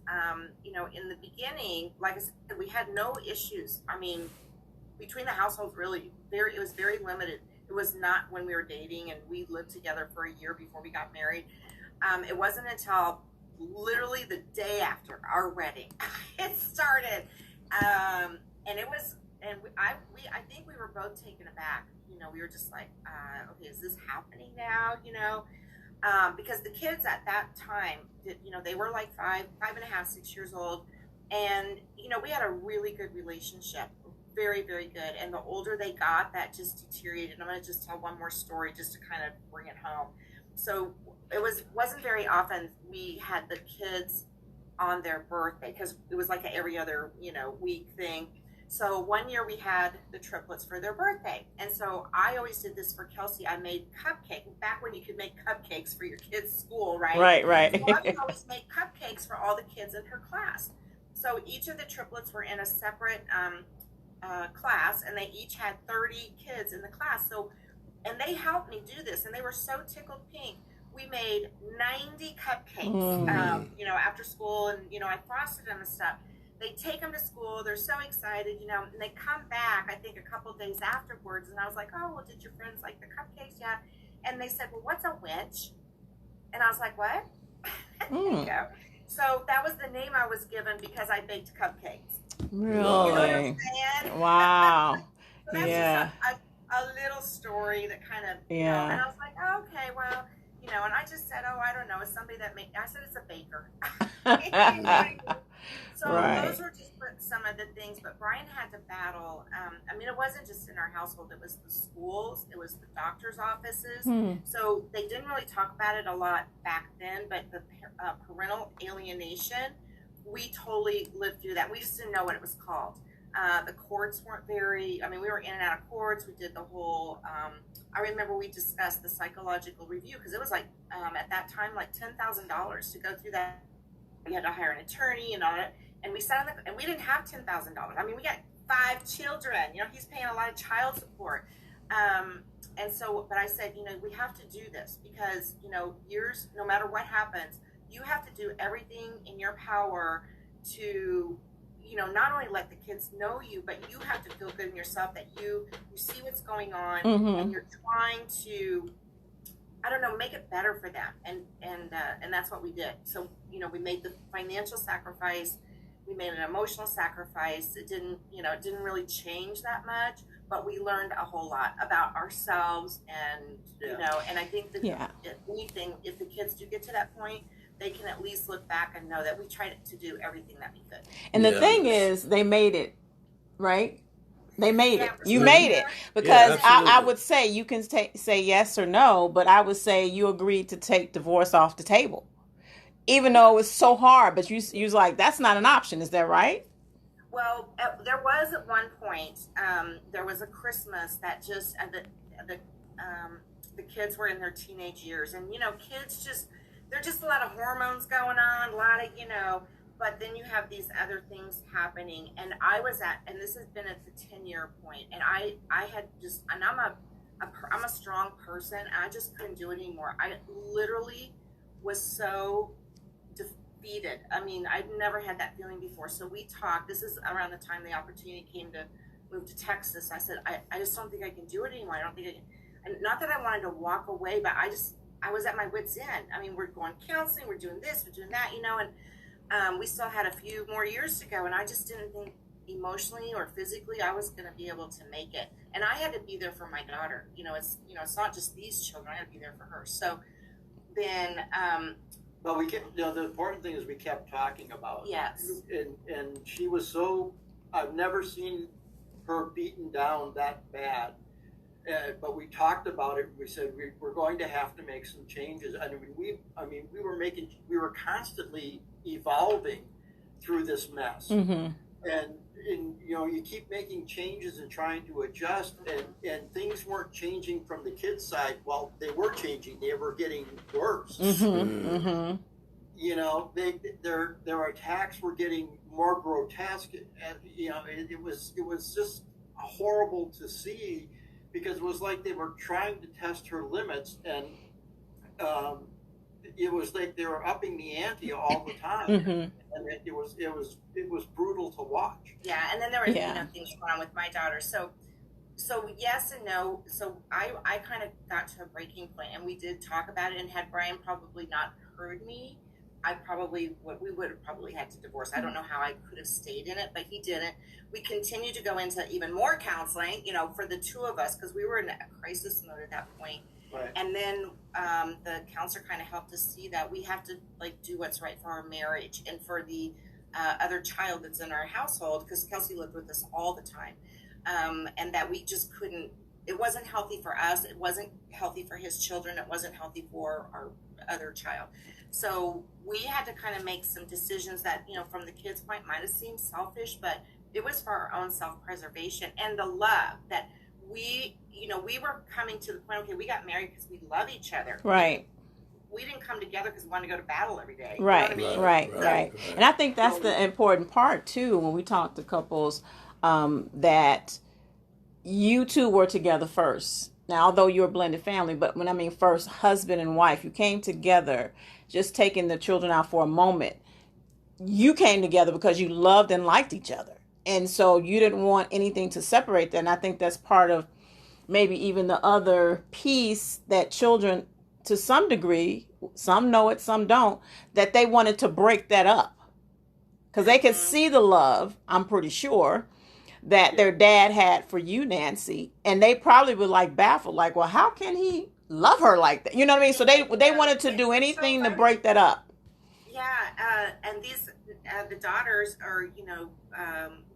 in the beginning, like I said, we had no issues. I mean, between the households, really, it was very limited. It was not when we were dating and we lived together for a year before we got married. It wasn't until literally the day after our wedding it started, and it was, and I think we were both taken aback. We were just like, okay, is this happening now? Because the kids at that time, they were like 5.5, 6 years old, and we had a really good relationship, very, very good. And the older they got, that just deteriorated. I'm going to just tell one more story just to kind of bring it home. So it wasn't very often we had the kids on their birthday, because it was like every other week thing. So one year we had the triplets for their birthday, and so I always did this for Kelsey. I made cupcakes back when you could make cupcakes for your kids' school, right? Right. So I would always make cupcakes for all the kids in her class. So each of the triplets were in a separate class, and they each had 30 kids in the class. So, and they helped me do this, and they were so tickled pink. We made 90 cupcakes, after school, and I frosted them and stuff. They take them to school. They're so excited, and they come back, I think, a couple days afterwards. And I was like, oh, well, did your friends like the cupcakes? Yeah. And they said, well, what's a winch? And I was like, what? There you go. So that was the name I was given because I baked cupcakes. Really? You know what I'm saying? Wow. So that's Yeah. just a little story that kind of, Yeah. and I was like, oh, okay, well, and I just said, oh, I don't know, it's somebody that I said it's a baker. So Right. those were just some of the things, but Brian had to battle. It wasn't just in our household, it was the schools, it was the doctor's offices. So they didn't really talk about it a lot back then, but the parental alienation, we totally lived through that. We just didn't know what it was called. The courts weren't we were in and out of courts. We did the whole, I remember we discussed the psychological review, because it was like, at that time, like $10,000 to go through that. We had to hire an attorney and all that. And we sat and we didn't have $10,000. We got 5 children, he's paying a lot of child support. And so, but I said, we have to do this because, years, no matter what happens, you have to do everything in your power to, not only let the kids know you, but you have to feel good in yourself that you see what's going on, and you're trying to, make it better for them. And that's what we did. So, we made the financial sacrifice, we made an emotional sacrifice. It didn't really change that much, but we learned a whole lot about ourselves, and, and I think that if anything, if the kids do get to that point, they can at least look back and know that we tried to do everything that we could. And the thing is, they made it, right? They made it. You sure. made it. Because I would say you can say yes or no, but I would say you agreed to take divorce off the table. Even though it was so hard, but you was like, that's not an option. Is that right? Well, there was at one point, there was a Christmas that just, the kids were in their teenage years. And, kids there's just a lot of hormones going on, a lot of, but then you have these other things happening. And and this has been at the 10-year point. And I had just, and I'm a strong person. And I just couldn't do it anymore. I literally was so defeated. I'd never had that feeling before. So we talked. This is around the time the opportunity came to move to Texas. I said, I just don't think I can do it anymore. I don't think I can. And not that I wanted to walk away, but I was at my wit's end. We're going counseling, we're doing this, we're doing that, and we still had a few more years to go. And I just didn't think emotionally or physically I was going to be able to make it. And I had to be there for my daughter. It's not just these children. I had to be there for her. So then, But we kept, the important thing is we kept talking about it. Yes. And she was so, I've never seen her beaten down that bad. But we talked about it. We said we're going to have to make some changes. We were constantly evolving through this mess. Mm-hmm. And you keep making changes and trying to adjust, and things weren't changing from the kids' side. Well, they were changing. They were getting worse. Mm-hmm. Mm-hmm. Their attacks were getting more grotesque. And, it was just horrible to see, because it was like they were trying to test her limits, and it was like they were upping the ante all the time. Mm-hmm. And it was brutal to watch. Yeah, and then there were things going on with my daughter. So yes and no. So I kind of got to a breaking point, and we did talk about it. And had Brian probably not heard me, we would have probably had to divorce. I don't know how I could have stayed in it, but he didn't. We continued to go into even more counseling, for the two of us, because we were in a crisis mode at that point. Right. And then the counselor kind of helped us see that we have to do what's right for our marriage and for the other child that's in our household, because Kelsey lived with us all the time, and that we just couldn't. It wasn't healthy for us. It wasn't healthy for his children. It wasn't healthy for our other child. So we had to kind of make some decisions that, from the kids' point, might have seemed selfish, but it was for our own self-preservation and the love that we were coming to the point, okay, we got married because we love each other. Right. We didn't come together because we wanted to go to battle every day. Right, You know what I mean? right. And I think that's the important part, too, when we talk to couples, that you two were together first. Now, although you're a blended family, but when I mean first, husband and wife, you came together, just taking the children out for a moment. You came together because you loved and liked each other. And so you didn't want anything to separate that. And I think that's part of maybe even the other piece that children, to some degree, some know it, some don't, that they wanted to break that up. Because they could see the love, I'm pretty sure, that their dad had for you, Nancy. And they probably were baffled, well, how can he love her like that? You know what I mean? So they wanted to do anything to break that up. Yeah, and these the daughters are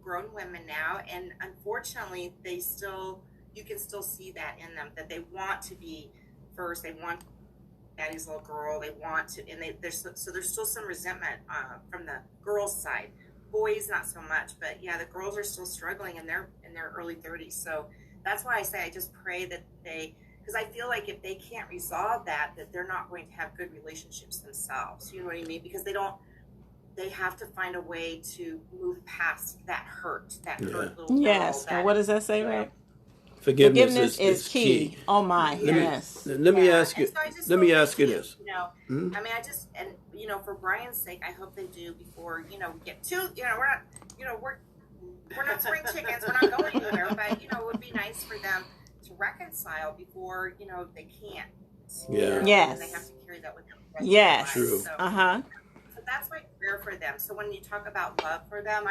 grown women now, and unfortunately you can still see that in them, that they want to be first. They want daddy's little girl. They want to, and there's still some resentment from the girls' side. Boys not so much, but yeah, the girls are still struggling in their early 30s. So that's why I say I just pray that because I feel like if they can't resolve that they're not going to have good relationships themselves. You know what I mean? Because they have to find a way to move past that hurt little girl. Yes. And what does that say, right? Forgiveness is key. Oh my, yes. Let me ask you. Let me ask you this. I mean, for Brian's sake, I hope they do before we get too. We're not spring chickens. We're not going anywhere. But it would be nice for them to reconcile before they can't. Yes. And they have to carry that with them. The rest Yes. of their True. lives. So that's my prayer for them. So when you talk about love for them,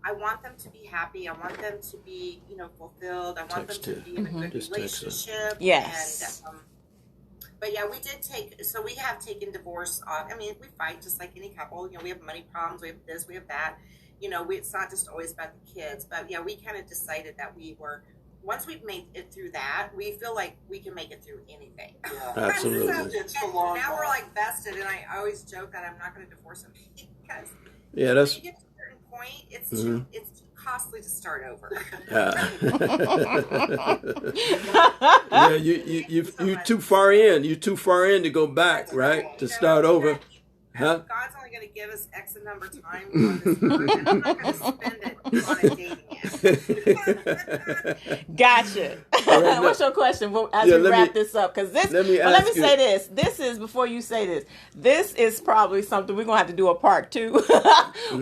I want them to be happy. I want them to be, fulfilled. I want them to be in a good relationship. Yes. And, but yeah, we have taken divorce off. I mean, we fight just like any couple. We have money problems. We have this, we have that. It's not just always about the kids. But yeah, we kind of decided that once we've made it through that, we feel like we can make it through anything. Yeah. Absolutely. It's the long now haul. we're vested, and I always joke that I'm not going to divorce him because Yeah, when that's. you get to a certain point, it's too costly to start over. Yeah, you too far in. You're too far in to go back, right? To start over. Huh? God's only going to give us X number of time on this earth, and I'm not going to spend it on a dating app. Gotcha. Right, What's your question as we wrap this up? Because let me say this. This is, before you say this is probably something we're going to have to do a part 2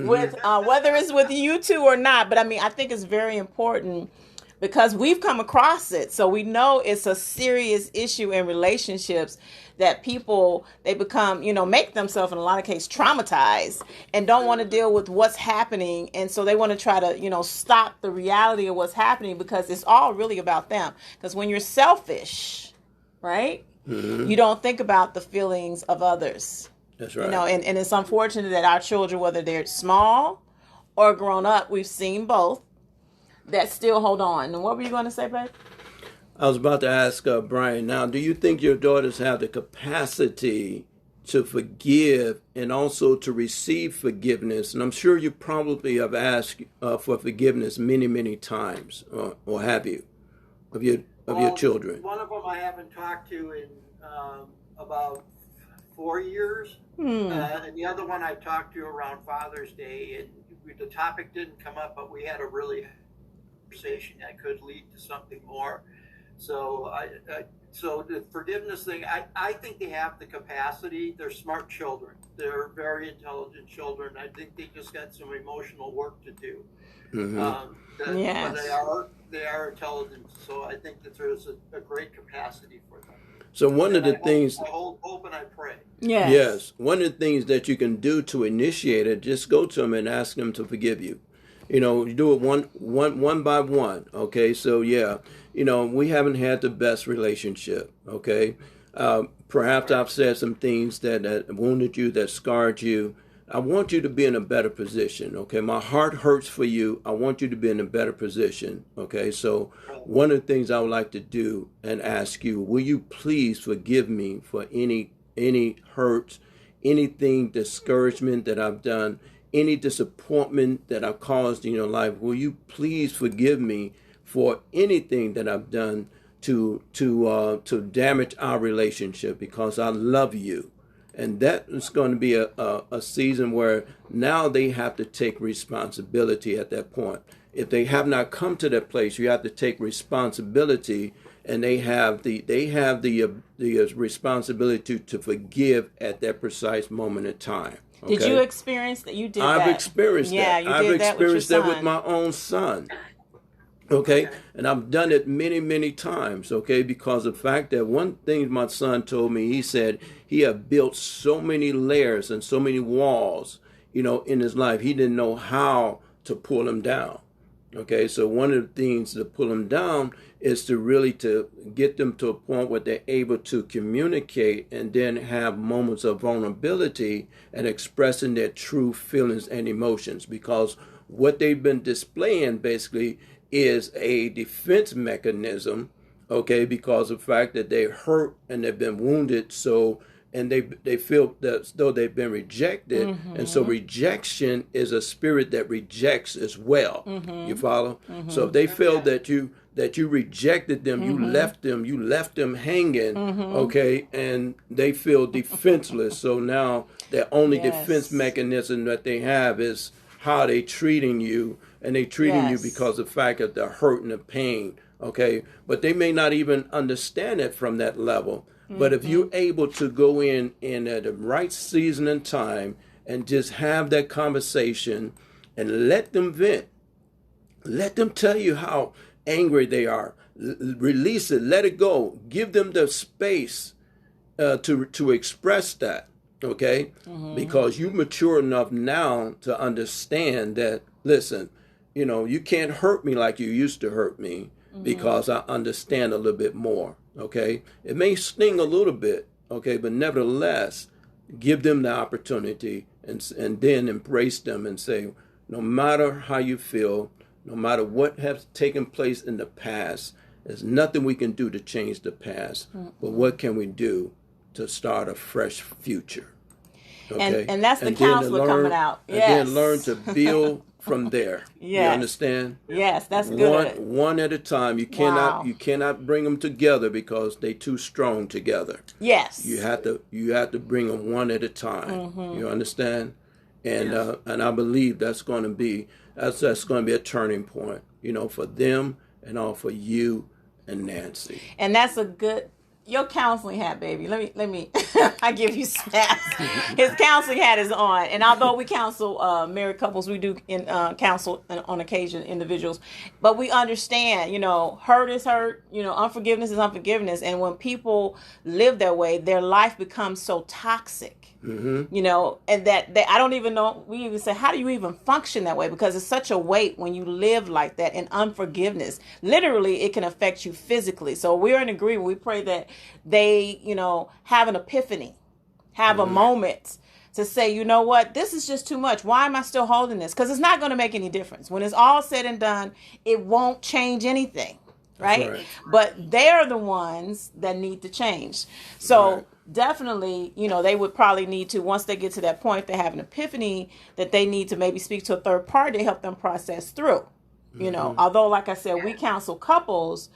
with, whether it's with you two or not. But I mean, I think it's very important because we've come across it. So we know it's a serious issue in relationships that people, they become, make themselves in a lot of cases traumatized and don't want to deal with what's happening. And so they want to try to, stop the reality of what's happening because it's all really about them. Because when you're selfish, right, you don't think about the feelings of others. That's right. You know, and it's unfortunate that our children, whether they're small or grown up, we've seen both, that still hold on. And what were you going to say, babe? I was about to ask Brian, now, do you think your daughters have the capacity to forgive and also to receive forgiveness? And I'm sure you probably have asked for forgiveness many, many times, or have you, of your children? One of them I haven't talked to in about 4 years, and the other one I talked to around Father's Day, and the topic didn't come up, but we had a really conversation that could lead to something more. So so the forgiveness thing, I think they have the capacity. They're smart children. They're very intelligent children. I think they just got some emotional work to do. Yes. But they are intelligent. So I think that there's a great capacity for them. So one of the things, I hold hope and I pray. Yes, one of the things that you can do to initiate it, just go to them and ask them to forgive you. You know, you do it one by one. Okay, so yeah, you know, we haven't had the best relationship. Okay, perhaps I've said some things that wounded you, that scarred you. I want you to be in a better position. Okay, my heart hurts for you. I want you to be in a better position. Okay, so one of the things I would like to do and ask you, will you please forgive me for any hurts, anything, discouragement that I've done, any disappointment that I've caused in your life? Will you please forgive me for anything that I've done to damage our relationship, because I love you? And that is going to be a season where now they have to take responsibility at that point. If they have not come to that place, you have to take responsibility, and they have the responsibility to forgive at that precise moment in time. Okay? Did you experience that? You did that? I've experienced that. Yeah, you I've did that with your experienced that with son. my own son. Okay, and I've done it many, many times. Okay, because of the fact that one thing my son told me, he said he had built so many layers and so many walls, you know, in his life. He didn't know how to pull them down. Okay, so one of the things to pull them down is to really to get them to a point where they're able to communicate and then have moments of vulnerability and expressing their true feelings and emotions, because what they've been displaying basically is a defense mechanism, okay, because of the fact that they're hurt and they've been wounded, so, and they feel that as though they've been rejected, and so rejection is a spirit that rejects as well. You follow? So if they feel that you rejected them, you left them hanging, okay, and they feel defenseless. So now their only defense mechanism that they have is how they treating you, and they treating you because of the fact of the hurt and the pain, okay? But they may not even understand it from that level. But if you're able to go in at the right season and time and just have that conversation and let them vent, let them tell you how angry they are, release it, let it go, give them the space to express that, okay? Because you mature enough now to understand that, listen, you know, you can't hurt me like you used to hurt me, because I understand a little bit more, okay? It may sting a little bit, okay, but nevertheless, give them the opportunity and then embrace them and say, no matter how you feel, no matter what has taken place in the past, there's nothing we can do to change the past, but what can we do to start a fresh future? Okay? And that's the counselor coming out. Yes. And then learn to build from there. You understand? Yes, that's good. One at a time. You cannot bring them together because they're too strong together. Yes. You have to bring them one at a time. You understand? And I believe that's going to be a turning point, you know, for them and all for you and Nancy. And that's a good. Your counseling hat, baby. Let me. I give you snaps. His counseling hat is on, and although we counsel married couples, we do counsel on occasion individuals. But we understand, you know, hurt is hurt. You know, unforgiveness is unforgiveness, and when people live that way, their life becomes so toxic. You know, and that I don't even know. We even say, how do you even function that way? Because it's such a weight when you live like that in unforgiveness. Literally, it can affect you physically. So we're in agreement. We pray that they, you know, have an epiphany have a moment to say, you know what, this is just too much. Why am I still holding this? Because it's not going to make any difference. When it's all said and done, it won't change anything, right? But they're the ones that need to change. So definitely, they would probably need to, once they get to that point, they have an epiphany that they need to maybe speak to a third party to help them process through. Although, like I said, we counsel couples.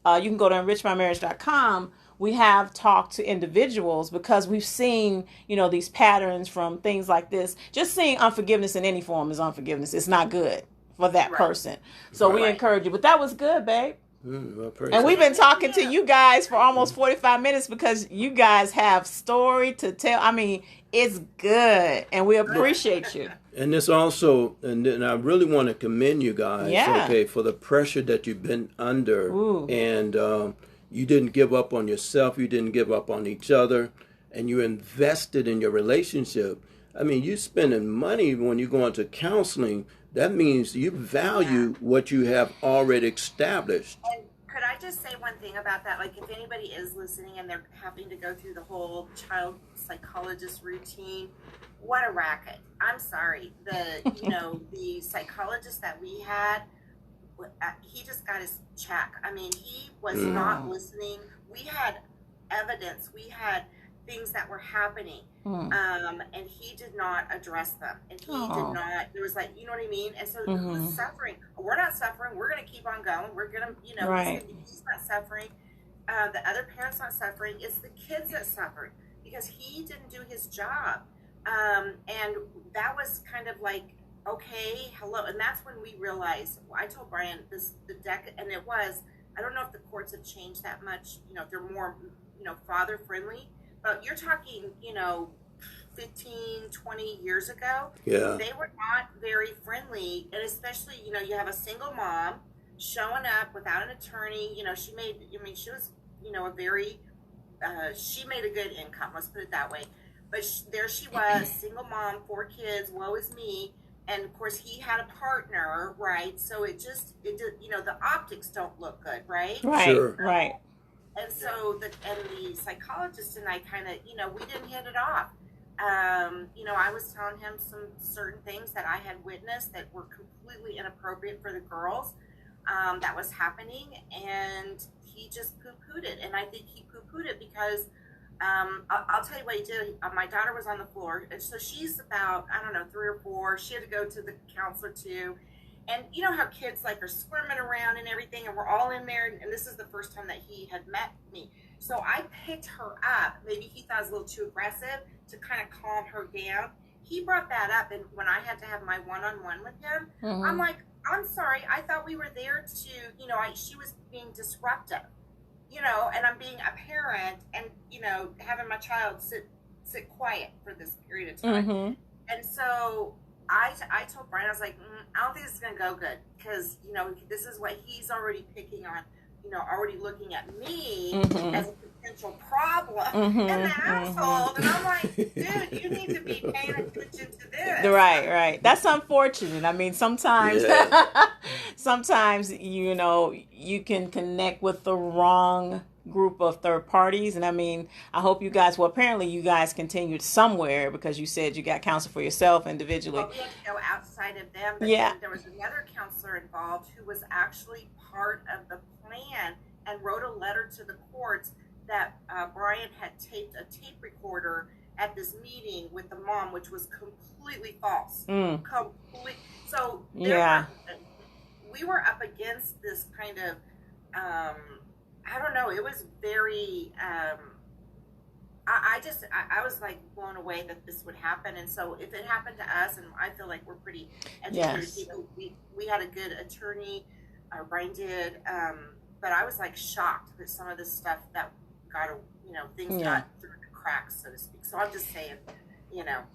You can go to enrichmymarriage.com. We have talked to individuals because we've seen, these patterns from things like this. Just seeing unforgiveness in any form is unforgiveness. It's not good for that person. So we encourage you. But that was good, babe. And we've been talking to you guys for almost 45 minutes because you guys have story to tell. I mean, it's good. And we appreciate you. And this also, and I really want to commend you guys, for the pressure that you've been under. And you didn't give up on yourself. You didn't give up on each other. And you invested in your relationship. I mean, you spending money when you go into counseling. That means you value what you have already established. And could I just say one thing about that? Like, if anybody is listening and they're having to go through the whole child psychologist routine, what a racket. I'm sorry. The psychologist that we had, he just got his check. I mean, he was not listening. We had evidence. We had things that were happening. And he did not address them. And he did not, there was like, you know what I mean? And so it was suffering. We're not suffering. We're going to keep on going. We're going to, he's not suffering. The other parent's not suffering. It's the kids that suffered because he didn't do his job. And that was kind of like, okay, hello. And that's when we realized, I told Brian and it was, I don't know if the courts have changed that much, they're more, father friendly, but you're talking, 15, 20 years ago, they were not very friendly. And especially, you have a single mom showing up without an attorney, she was, a very, she made a good income, let's put it that way. But there she was, single mom, 4 kids, woe is me. And of course he had a partner, right? So it did, the optics don't look good, right? Right. And so the psychologist and I kind of, we didn't hit it off. I was telling him some certain things that I had witnessed that were completely inappropriate for the girls that was happening. And he just poo-pooed it. And I think he poo-pooed it because I'll tell you what he did. My daughter was on the floor. And so she's about, 3 or 4. She had to go to the counselor too. And you know how kids like are squirming around and everything, and we're all in there. And this is the first time that he had met me. So I picked her up. Maybe he thought it was a little too aggressive to kind of calm her down. He brought that up. And when I had to have my one-on-one with him, I'm like, I'm sorry. I thought we were there to, she was being disruptive, and I'm being a parent and, having my child sit quiet for this period of time. And so I told Brian, I was like, I don't think this is going to go good because, this is what he's already picking on, already looking at me as a potential problem in the household. And I'm like, dude, you need to be paying attention to this. Right. That's unfortunate. I mean, sometimes, you can connect with the wrong group of third parties. And I mean, I hope you guys, apparently you guys continued somewhere because you said you got counsel for yourself individually. Well, we had to go outside of them. But then there was another counselor involved who was actually part of the plan and wrote a letter to the courts that Brian had taped a tape recorder at this meeting with the mom, which was completely false. So we were up against this kind of, I don't know. It was very, I was like blown away that this would happen. And so if it happened to us, and I feel like we're pretty educated people, we had a good attorney, Brian did, but I was like shocked that some of this stuff that got, things got through the cracks, so to speak. So I'm just saying,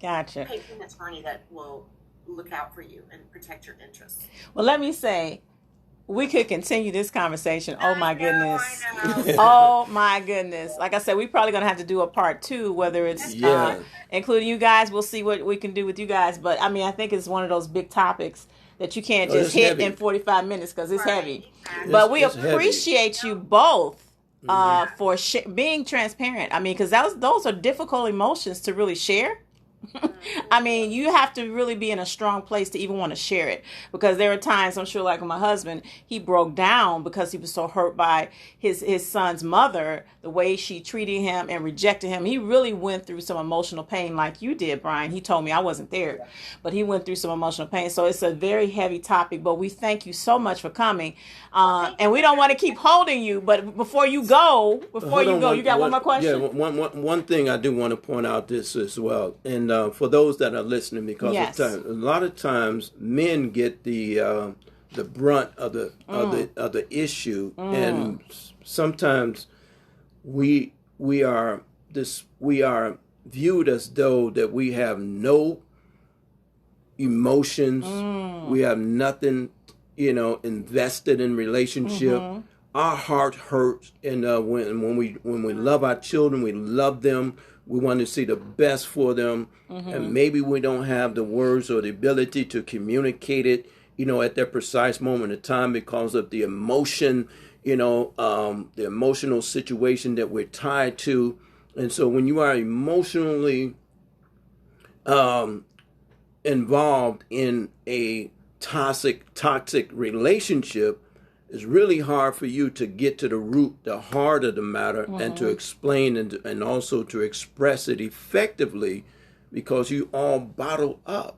gotcha. Pick an attorney that will look out for you and protect your interests. Well, let me say, we could continue this conversation. Oh my goodness. I know. Oh my goodness. Like I said, we're probably going to have to do a part 2, whether it's including you guys. We'll see what we can do with you guys. But I mean, I think it's one of those big topics that you can't just hit in 45 minutes because it's heavy. But we appreciate you both for being transparent. I mean, because those are difficult emotions to really share. I mean, you have to really be in a strong place to even want to share it, because there are times, I'm sure, like with my husband, he broke down because he was so hurt by his son's mother, the way she treated him and rejected him. He really went through some emotional pain, like you did, Brian. He told me, I wasn't there, but he went through some emotional pain. So it's a very heavy topic, but we thank you so much for coming. And we don't want to keep holding you, but before you go, you got one more question? Yeah, one thing I do want to point out this as well, and for those that are listening, because Yes. a lot of times men get the brunt of the issue, and sometimes we are viewed as though that we have no emotions, we have nothing, invested in relationship. Our heart hurts, and when we love our children, we love them. We want to see the best for them, and maybe we don't have the words or the ability to communicate it, at that precise moment of time because of the emotion, the emotional situation that we're tied to. And so when you are emotionally involved in a toxic relationship, it's really hard for you to get to the heart of the matter, and to explain and also to express it effectively, because you all bottle up.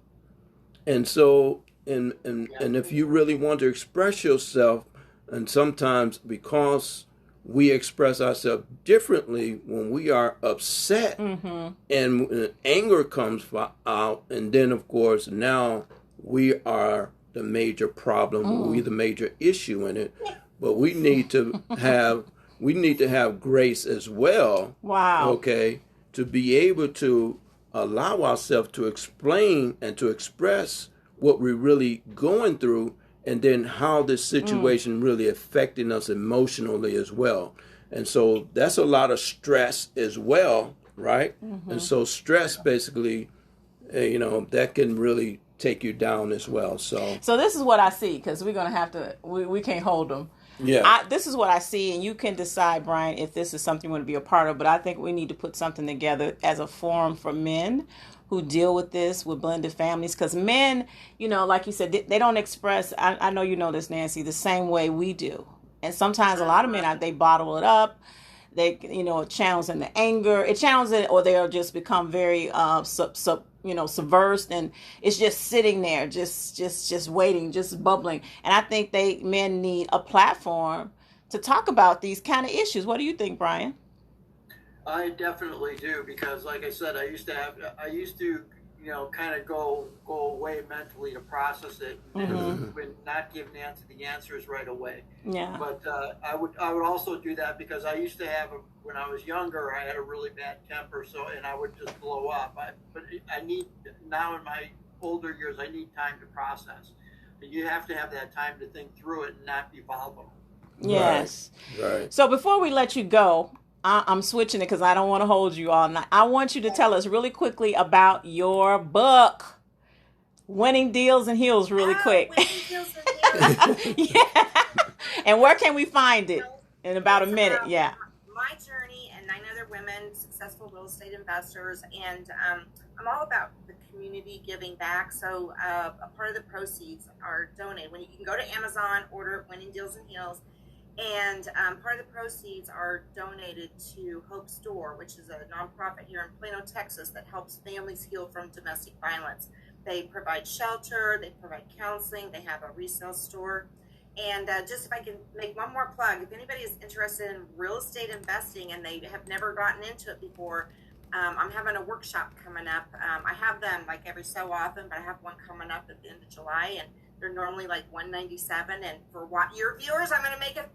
And so, and if you really want to express yourself, and sometimes because we express ourselves differently when we are upset, and anger comes out, and then of course now we are the major problem, we the major issue in it. But we need to have grace as well. Wow. Okay, to be able to allow ourselves to explain and to express what we're really going through, and then how this situation really affecting us emotionally as well. And so that's a lot of stress as well, right? And so stress basically, that can really take you down as well. So this is what I see, because we're going to have to, we can't hold them. Yeah. This is what I see, and you can decide, Brian, if this is something you want to be a part of, but I think we need to put something together as a forum for men who deal with this, with blended families, because men, like you said, they don't express, I know you know this, Nancy, the same way we do. And sometimes a lot of men, they bottle it up. They, it channels into anger. It channels it, or they'll just become very subversive, and it's just sitting there, just waiting, just bubbling. And I think men need a platform to talk about these kind of issues. What do you think, Brian? I definitely do, because like I said, I used to kind of go away mentally to process it, and not give Nancy the answers right away. Yeah. But I would also do that, because I used to have, when I was younger, I had a really bad temper, and I would just blow up. But I need, now in my older years, I need time to process. You have to have that time to think through it and not be volatile. Yes. Right. So before we let you go, I'm switching it because I don't want to hold you all night. I want you to tell us really quickly about your book, Winning Deals and Heels, really quick. Winning Deals and Heels. Yeah. And where can we find it? In about a minute. Yeah. My journey and 9 other women, successful real estate investors, and I'm all about the community giving back. So a part of the proceeds are donated. When you can go to Amazon, order Winning Deals and Heels. And part of the proceeds are donated to Hope's Door, which is a nonprofit here in Plano, Texas, that helps families heal from domestic violence. They provide shelter, they provide counseling, they have a resale store. And just if I can make one more plug, if anybody is interested in real estate investing and they have never gotten into it before, I'm having a workshop coming up. I have them like every so often, but I have one coming up at the end of July, and they're normally like $197, and for what your viewers, I'm gonna give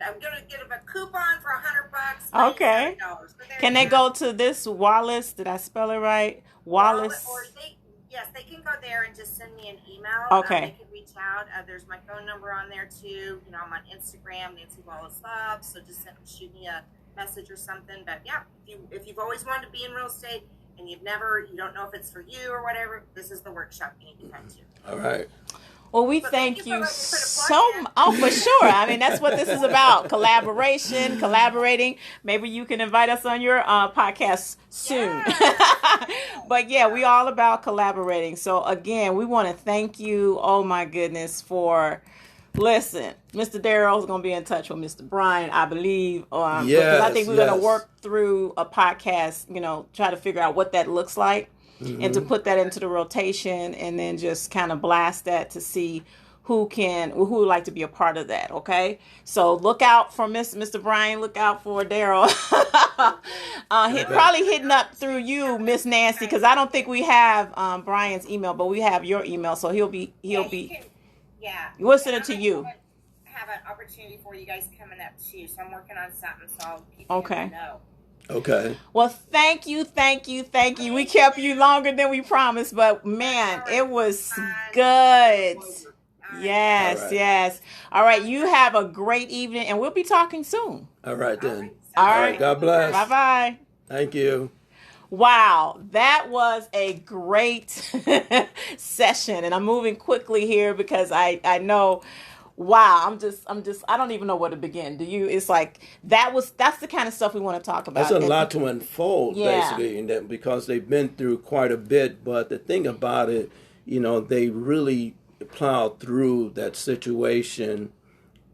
a coupon for $100. Okay. $97. So Can they go to this Wallace? Did I spell it right? Wallace. Yes, they can go there and just send me an email. Okay. They can reach out. There's my phone number on there too. I'm on Instagram, Nancy Wallace Love. So just shoot me a message or something. But yeah, if you've always wanted to be in real estate and you don't know if it's for you or whatever, this is the workshop you need to come to. All right. Well, we But thank you for so much. Oh, for sure. I mean, that's what this is about. Collaboration, collaborating. Maybe you can invite us on your podcast soon. But yeah, we all about collaborating. So again, we want to thank you. Oh my goodness, for listen. Mr. Darrell is going to be in touch with Mr. Brian, I believe. Because I think we're going to work through a podcast, try to figure out what that looks like. Mm-hmm. And to put that into the rotation and then just kind of blast that to see who would like to be a part of that. Okay. So look out for Mr. Brian, look out for Darrell. Probably hitting up through you, Miss Nancy, because I don't think we have Brian's email, but we have your email. So he'll be we'll send it to you. Have an opportunity for you guys coming up too. So I'm working on something, so I'll keep you in the know. Okay. Well, thank you. We kept you longer than we promised, but man, it was good. Yes. All right. You have a great evening, and we'll be talking soon. All right, then. All right. God bless. Bye-bye. Thank you. Wow, that was a great session, and I'm moving quickly here because I know. Wow, I'm just I don't even know where to begin. Do you? It's like that's the kind of stuff we want to talk about. That's a lot to unfold, basically, because they've been through quite a bit. But the thing about it, they really plowed through that situation,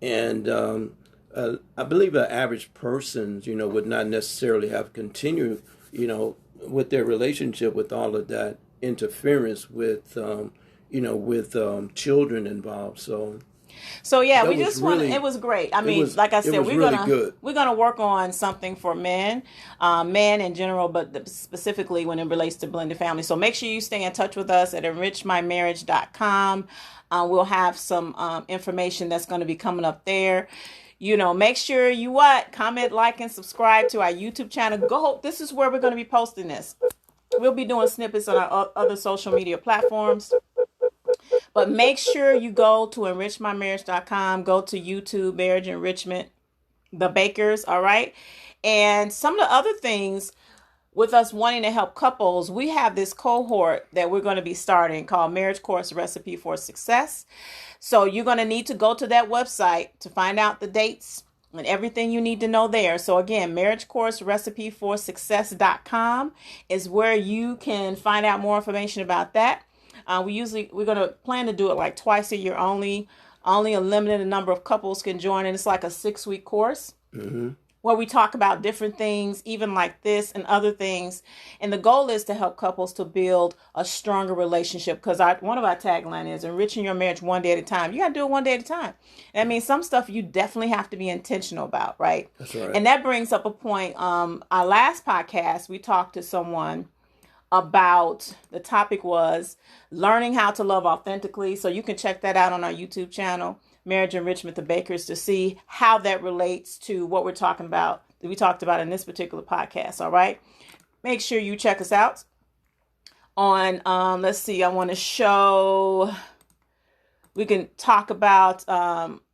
and I believe the average person, would not necessarily have continued, with their relationship with all of that interference with, children involved. So yeah, we just wanted. It was great. I mean, like I said, we're gonna work on something for men in general, but specifically when it relates to blended families. So make sure you stay in touch with us at enrichmymarriage.com. We'll have some information that's going to be coming up there. Make sure you comment, like, and subscribe to our YouTube channel. This is where we're going to be posting this. We'll be doing snippets on our other social media platforms. But make sure you go to enrichmymarriage.com, go to YouTube, Marriage Enrichment, The Bakers, all right? And some of the other things with us wanting to help couples, we have this cohort that we're going to be starting called Marriage Course Recipe for Success. So you're going to need to go to that website to find out the dates and everything you need to know there. So again, Marriage Course Recipe for Success.com is where you can find out more information about that. We're going to plan to do it like twice a year only. Only a limited number of couples can join, and it's like a 6-week course where we talk about different things, even like this and other things. And the goal is to help couples to build a stronger relationship, because one of our tagline is enriching your marriage one day at a time. You got to do it one day at a time. I mean, some stuff you definitely have to be intentional about, right? That's right. And that brings up a point. Our last podcast, we talked to someone about, the topic was learning how to love authentically. So you can check that out on our YouTube channel, Marriage Enrichment, The Bakers, to see how that relates to what we're talking about, that we talked about in this particular podcast. All right. Make sure you check us out on, let's see, I want to show, we can talk about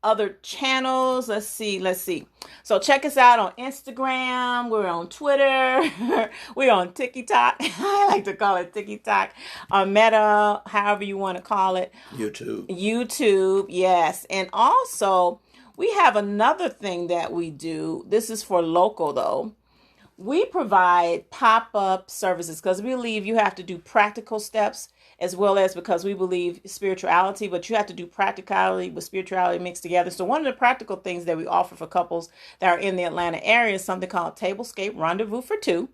other channels. Let's see. So check us out on Instagram. We're on Twitter. We're on TikTok. I like to call it TikTok. Meta, however you want to call it. YouTube, yes. And also, we have another thing that we do. This is for local, though. We provide pop-up services because we believe you have to do practical steps, as well as because we believe spirituality, but you have to do practicality with spirituality mixed together. So one of the practical things that we offer for couples that are in the Atlanta area is something called Tablescape Rendezvous for Two.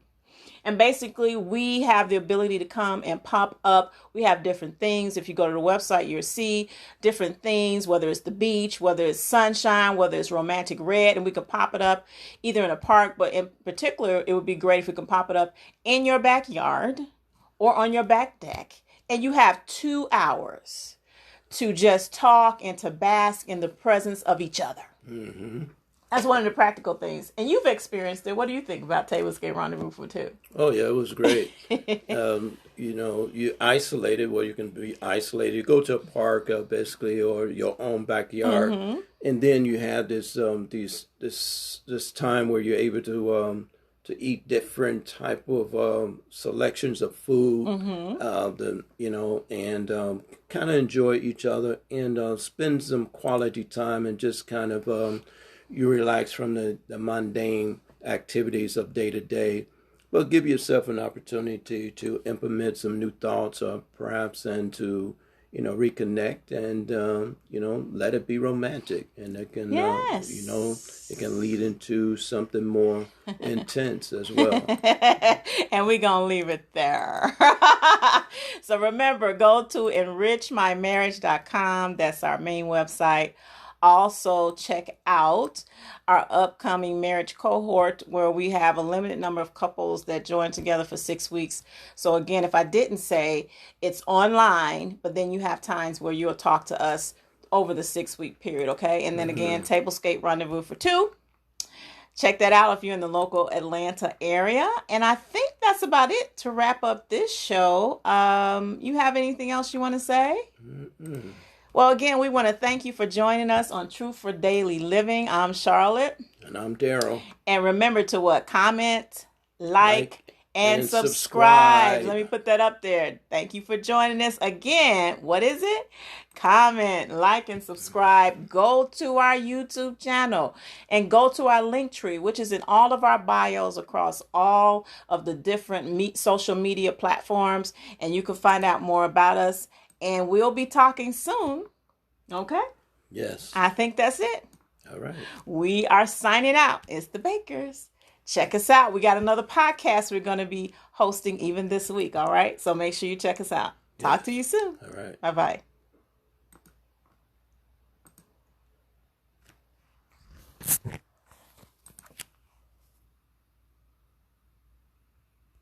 And basically, we have the ability to come and pop up. We have different things. If you go to the website, you'll see different things, whether it's the beach, whether it's sunshine, whether it's romantic red, and we can pop it up either in a park, but in particular, it would be great if we can pop it up in your backyard or on your back deck. And you have 2 hours to just talk and to bask in the presence of each other. Mm-hmm. That's one of the practical things. And you've experienced it. What do you think about Tablescape Rendezvous for Two? Oh, yeah, it was great. You isolated where you can be isolated. You go to a park, basically, or your own backyard. Mm-hmm. And then you have this time where you're able to to eat different type of selections of food, and kind of enjoy each other and spend some quality time and just kind of you relax from the mundane activities of day to day, but give yourself an opportunity to implement some new thoughts or perhaps and to reconnect and let it be romantic, and it can it can lead into something more intense as well. And we're gonna leave it there. So remember, go to enrichmymarriage.com. That's our main website. Also, check out our upcoming marriage cohort where we have a limited number of couples that join together for 6 weeks. So again, if I didn't say, it's online, but then you have times where you'll talk to us over the 6-week period, okay? And then again, Tablescape Rendezvous for 2. Check that out if you're in the local Atlanta area. And I think that's about it to wrap up this show. You have anything else you want to say? Well, again, we want to thank you for joining us on Truth for Daily Living. I'm Charlotte. And I'm Daryl. And remember to what? Comment, like and subscribe. Let me put that up there. Thank you for joining us. Again, what is it? Comment, like, and subscribe. Go to our YouTube channel and go to our link tree, which is in all of our bios across all of the different social media platforms. And you can find out more about us. And we'll be talking soon. Okay? Yes. I think that's it. All right. We are signing out. It's the Bakers. Check us out. We got another podcast we're going to be hosting even this week. All right? So make sure you check us out. Talk to you soon. All right. Bye-bye.